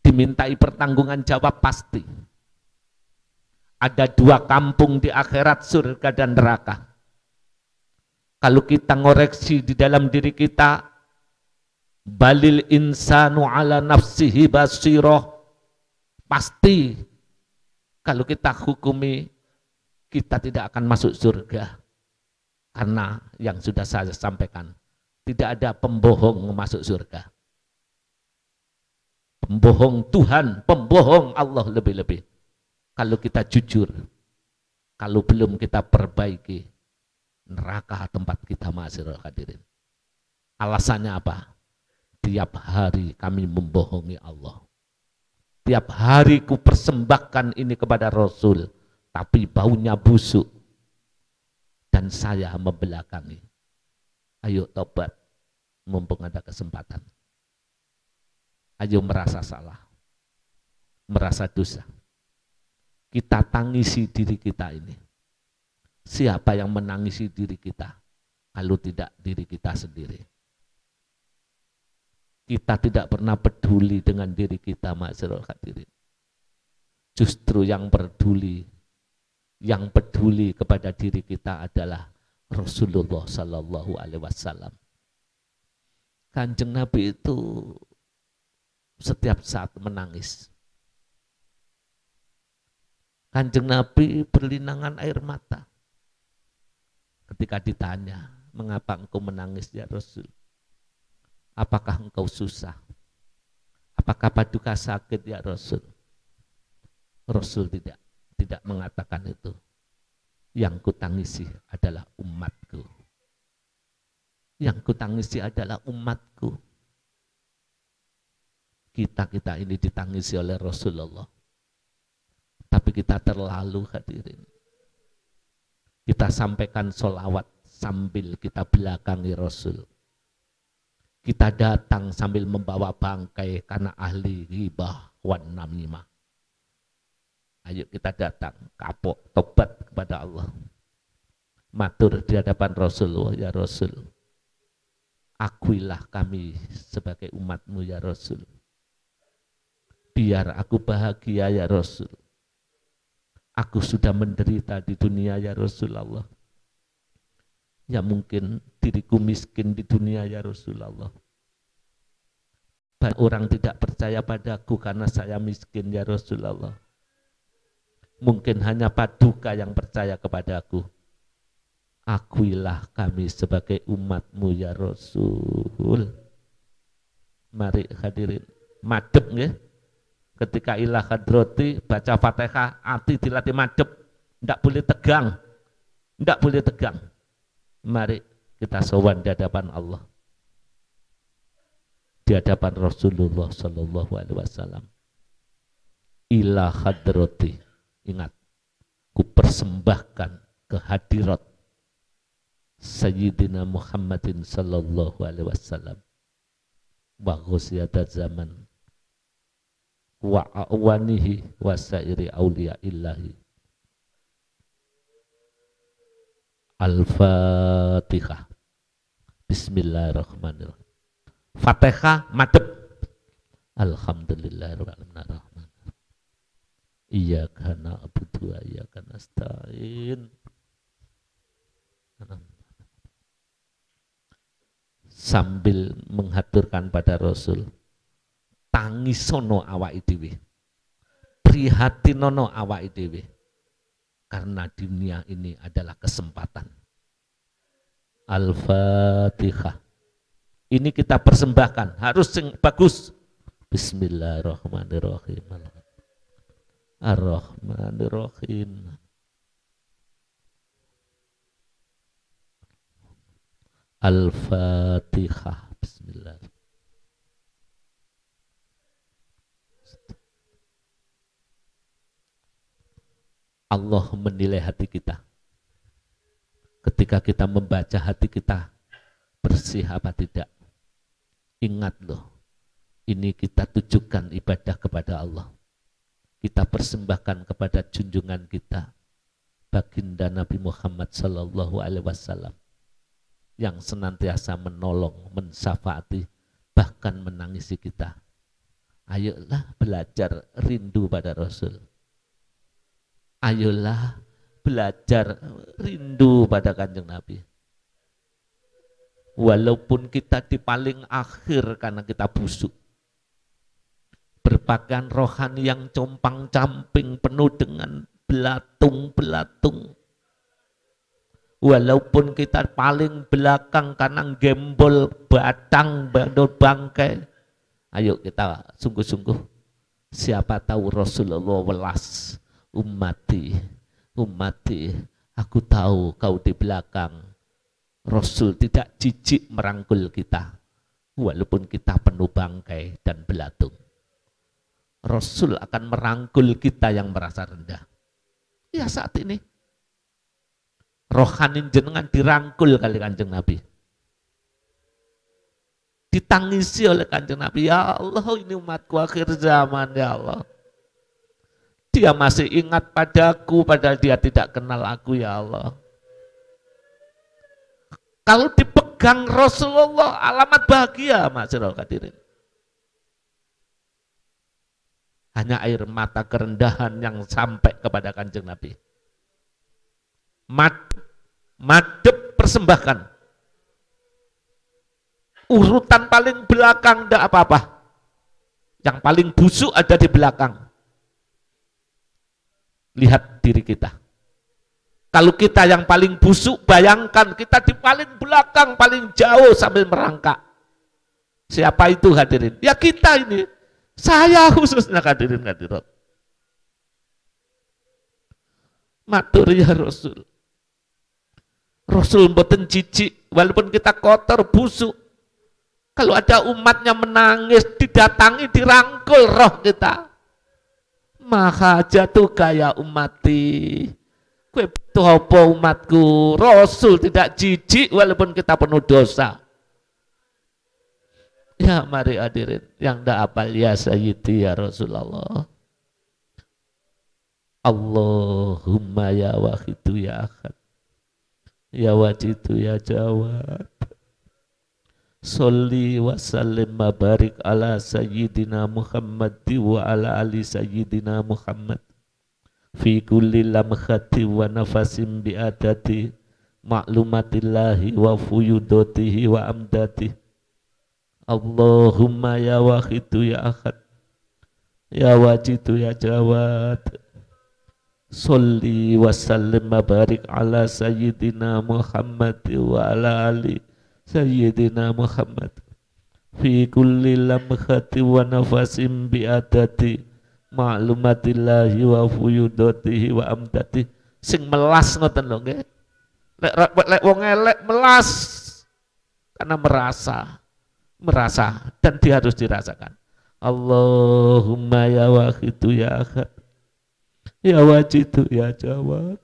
Dimintai pertanggungan jawab pasti. Ada dua kampung di akhirat, surga dan neraka. Kalau kita ngoreksi di dalam diri kita, balil insanu ala nafsihi basiroh, pasti kalau kita hukumi, kita tidak akan masuk surga. Karena yang sudah saya sampaikan, tidak ada pembohong masuk surga. Pembohong Tuhan, pembohong Allah lebih-lebih. Kalau kita jujur, kalau belum kita perbaiki, neraka tempat kita ma'asyiral hadirin. Alasannya apa? Tiap hari kami membohongi Allah. Tiap hari ku persembahkan ini kepada Rasul, tapi baunya busuk. Dan saya membelakangi. Ayo tobat, mumpung ada kesempatan. Ayo merasa salah, merasa dosa. Kita tangisi diri kita ini. Siapa yang menangisi diri kita? Kalau tidak diri kita sendiri. Kita tidak pernah peduli dengan diri kita, ma'asyiral hadirin. Justru yang peduli kepada diri kita adalah Rasulullah Sallallahu Alaihi Wasallam. Kanjeng Nabi itu setiap saat menangis. Kanjeng Nabi berlinangan air mata. Ketika ditanya, mengapa engkau menangis ya Rasul? Apakah engkau susah? Apakah paduka sakit ya Rasul? Rasul tidak mengatakan itu. Yang kutangisi adalah umatku. Yang kutangisi adalah umatku. Kita ini ditangisi oleh Rasulullah. Tapi kita terlalu hadirin. Kita sampaikan sholawat sambil kita belakangi Rasul. Kita datang sambil membawa bangkai karena ahli ghibah wan namimah. Ayo kita datang, kapok, tobat kepada Allah. Matur di hadapan Rasulullah, ya Rasul. Akuilah kami sebagai umatmu ya Rasul. Biar aku bahagia ya Rasul. Aku sudah menderita di dunia ya Rasulullah. Ya mungkin diriku miskin di dunia ya Rasulullah. Banyak orang tidak percaya padaku karena saya miskin ya Rasulullah. Mungkin hanya Paduka yang percaya kepadaku. Akuilah kami sebagai umatmu ya Rasul. Mari hadirin, madep ya. Ketika ilah hadrati baca Fatihah, hati dilatih madep, tidak boleh tegang, tidak boleh tegang. Mari kita sowan di hadapan Allah, di hadapan Rasulullah Sallallahu Alaihi Wasallam. Ilah hadrati, ingat, ku persembahkan kehadirat Sayyidina Muhammadin Sallallahu Alaihi Wasallam wa ghusyadat zaman wa awanihi wa sairi awliya illahi. Al-Fatihah. Bismillahirrahmanirrahim. Fatihah madhep. Alhamdulillahirrahmanirrahim. Iyyaka na'budu wa iyyaka nasta'in. Sambil menghaturkan pada Rasul, tangisono awake dhewe, prihatinono awake dhewe, karena dunia ini adalah kesempatan. Al-Fatihah. Ini kita persembahkan, harus bagus. Bismillahirrahmanirrahim. Ar-Rahmanirrahim. Al-Fatihah. Bismillah. Allah menilai hati kita. Ketika kita membaca, hati kita bersih apa tidak. Ingat loh, ini kita tujukan ibadah kepada Allah. Kita persembahkan kepada junjungan kita, baginda Nabi Muhammad Sallallahu Alaihi Wasallam, yang senantiasa menolong, mensyafaati, bahkan menangisi kita. Ayolah belajar rindu pada Rasul. Ayolah belajar rindu pada Kanjeng Nabi. Walaupun kita di paling akhir karena kita busuk, berpakaian rohani yang compang-camping penuh dengan belatung-belatung. Walaupun kita paling belakang karena gembol batang bandul bangkai, ayo kita sungguh-sungguh. Siapa tahu Rasulullah welas, ummati, aku tahu kau di belakang. Rasul tidak jijik merangkul kita, walaupun kita penuh bangkai dan belatung. Rasul akan merangkul kita yang merasa rendah. Ya saat ini rohani jenengan dirangkul kali Kanjeng Nabi, ditangisi oleh Kanjeng Nabi. Ya Allah, ini umatku akhir zaman ya Allah. Dia masih ingat padaku padahal dia tidak kenal aku ya Allah. Kalau dipegang Rasulullah alamat bahagia, masyaallah hadirin. Hanya air mata kerendahan yang sampai kepada Kanjeng Nabi. Madep persembahkan. Urutan paling belakang tidak apa-apa. Yang paling busuk ada di belakang. Lihat diri kita. Kalau kita yang paling busuk, bayangkan kita di paling belakang, paling jauh sambil merangkak. Siapa itu hadirin? Ya kita ini. Saya khususnya hadirin hadirat. Matur ya Rasul. Rasul mboten jijik, walaupun kita kotor, busuk. Kalau ada umatnya menangis, didatangi, dirangkul roh kita. Maka jatuh kaya umati. Kue butuh apa umatku? Rasul tidak jijik walaupun kita penuh dosa. Ya mari hadirin, yang tidak apal ya Sayyidi ya Rasulullah. Allahumma ya wahidu ya ahad, ya wajidu ya jawad, Sholli wa sallim wa barik ala sayyidina Muhammad wa ala ali sayyidina Muhammad fi kulli lamhati wa nafasim bi'adati ma'lumatillahi wa fuyudatihi wa amdati. Allahumma ya wahidu ya ahad ya wajidu ya jawad. Sholli wa sallim wa barik ala sayyidina Muhammad wa ala ali sayyidina Muhammad fi kulli lamhati wa nafasim bi'adati ma'lumatillahi wa fuyudatihi wa amdati. Sing melas ngoten lho nggih. Lek wong elek melas karena merasa dan dia harus dirasakan. Allahumma ya wahidu ya ahad ya wajidu ya jawad.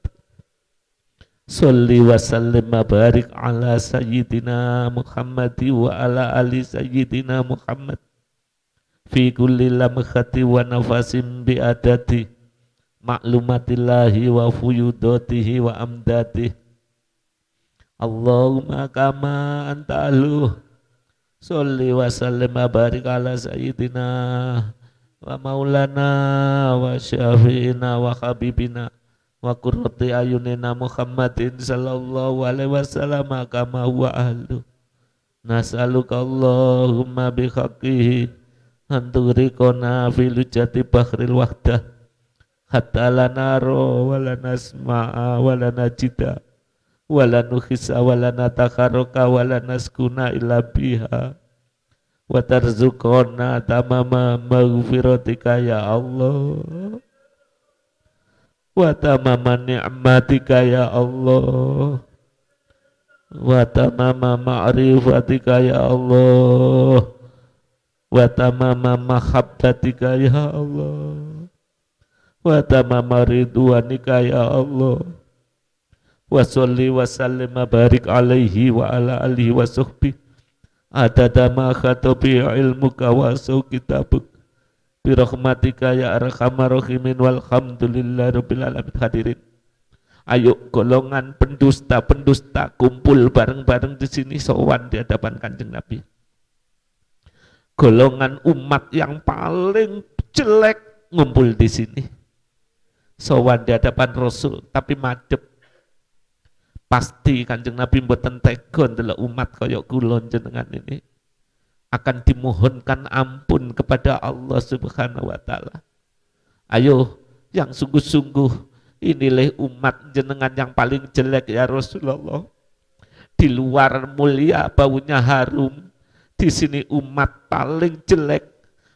Sholli wa sallim wa barik ala sayyidina Muhammad wa ala ali sayyidina Muhammad fi kulli lamhati wa nafasim bi'adati ma'lumatillahi wa fuyudatihi wa amdati. Allahumma kama anta aluh. Sholli wa sallim wa barik ala sayyidina wa maulana wa syafi'ina wa habibina wa qurrati ayunina Muhammadin sallallahu alaihi wasallam kama huwa ahlu. Nas'aluka Allahumma bihaqqihi anturiqona fi lujati bahril wahdah hatta la naro wa la nasma'a wa la najida wa la nukhisa wa la natakharraka wa la naskuna illa biha wa tarzuqona tamama maghfiratika ya Allah wa tamama ni'matika ya Allah wa tamama ma'rifatika ya Allah wa tamama mahabbatika ya Allah wa tamama ridwanika ya Allah wa sholli wa sallim wa barik alaihi wa ala alihi wa sahbihi adada ma khatabi ilmuka wa sau kitabuk birahmatika ya arhamar rahimin walhamdulillah rabbil alamin. Hadirin, ayo golongan pendusta-pendusta kumpul bareng-bareng di sini sowan di hadapan Kanjeng Nabi. Golongan umat yang paling jelek ngumpul di sini sowan di hadapan Rasul tapi madep. Pasti Kanjeng Nabi mboten tega ndelok umat kaya kula jenengan ini akan dimohonkan ampun kepada Allah Subhanahu wa taala. Ayo yang sungguh-sungguh, inilah umat jenengan yang paling jelek ya Rasulullah. Di luar mulia baunya harum, di sini umat paling jelek.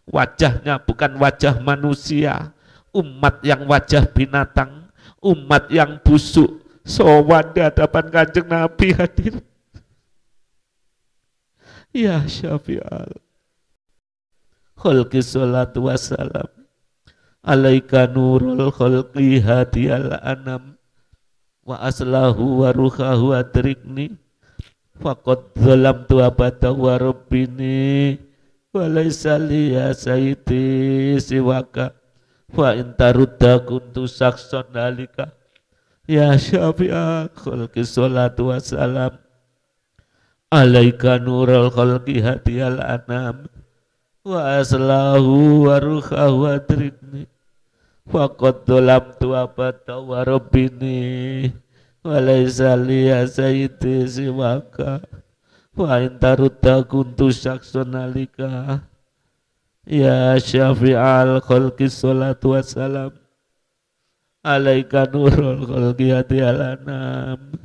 Wajahnya bukan wajah manusia, umat yang wajah binatang, umat yang busuk. Sowan di hadapan Kanjeng Nabi hadir. Ya Syafi'al khalqi salatu wassalam alaika nurul khalqi hadiyal anam wa aslahu wa ruhahu adrikni faqad zalamtu abada wa rabbini wa laysa liya sayyidi siwaka wa intarudda kuntu sakson dalika. Ya Syafi'al khalqi salatu wassalam alaika nurul khalqi hadiyal anam wa aslahu wa ruhahu adrikni faqad dhalamtu abada wa rabbini wa laysa liya sayyidi siwaka wa intarudda kuntu syaksun alika. Ya Syafi'al khalqi salatu wassalam alaika nurul khalqi hadiyal anam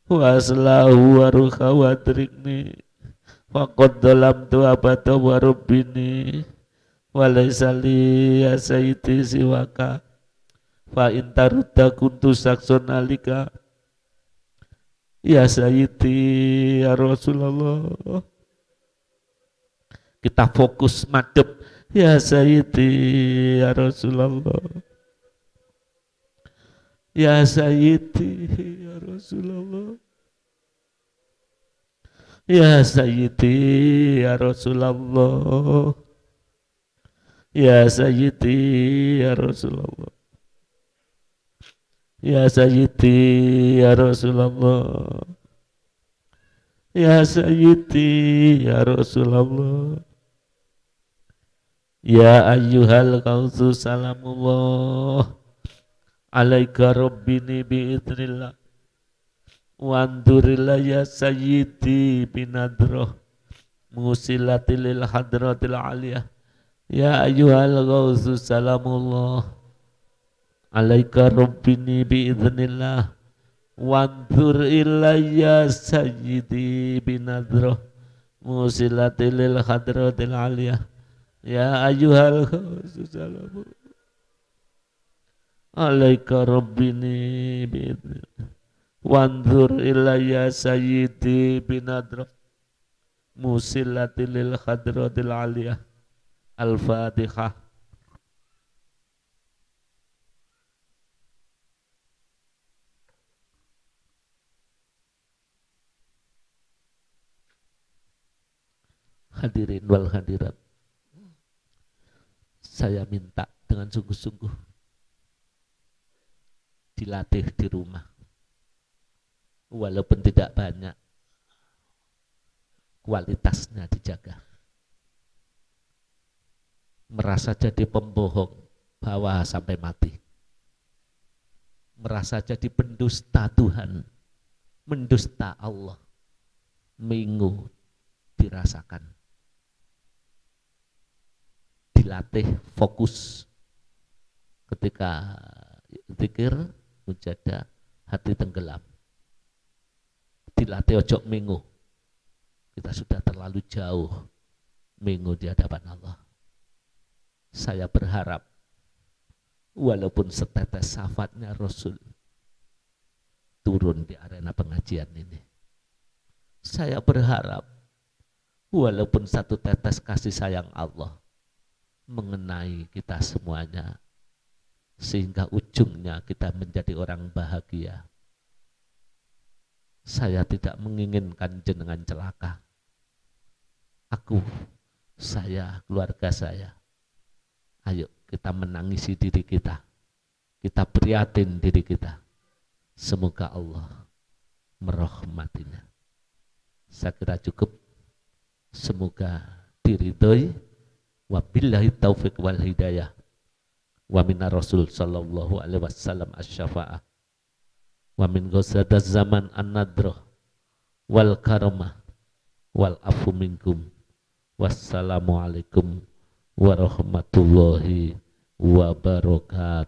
wa aslahu wa ruhahu adrikni faqad dhalamtu abada wa rabbini wa laysa liya sayyidi siwaka fa intarudda kuntu saksun alika. Ya sayyidi ya Rasulullah, kita fokus madep. Ya sayyidi ya Rasulullah, ya sayyidi ya Rasulullah, ya sayyidi ya Rasulullah, ya sayyidi ya Rasulullah, ya sayyidi ya Rasulullah, ya Sayyidi ya Rasulullah. Ya ayyuhal qausu salamullah alaika rabbini bi'idnillah wandurillah ya Sayyidi binadroh musilatil hadratil aliyah. Ya ayyuhal qausu salamullah alaika rabbini bi'idnillah wandur ilayya Sayyidi binadroh musilatil hadratil aliyah. Ya ayyuhal khawsu salamu alaika rabbini bi'idnillah wanzur ilayya sayyidi binadra musillatil khadratil aliyah. Al-Fatihah. Hadirin wal hadirat, saya minta dengan sungguh-sungguh dilatih di rumah, walaupun tidak banyak, kualitasnya dijaga. Merasa jadi pembohong bawa sampai mati, merasa jadi pendusta Tuhan, mendusta Allah, minggu dirasakan. Dilatih fokus ketika zikir mujadah hati tenggelam. Dilatih ojo minggu, kita sudah terlalu jauh minggu di hadapan Allah. Saya berharap walaupun setetes syafaatnya Rasul turun di arena pengajian ini. Saya berharap walaupun satu tetes kasih sayang Allah mengenai kita semuanya, sehingga ujungnya kita menjadi orang bahagia. Saya tidak menginginkan jenengan celaka. Aku, saya, keluarga saya, ayo kita menangisi diri kita, kita prihatin diri kita. Semoga Allah merahmatinya. Saya kira cukup. Semoga diridhoi. Wabillahi taufiq wal hidayah. Wa minna Rasul sallallahu alaihi wasallam asy-syafa'ah. Wa min ghasadaz zaman an-nadrah wal karamah wal afu minkum. Wassalamualaikum warahmatullahi wabarakatuh.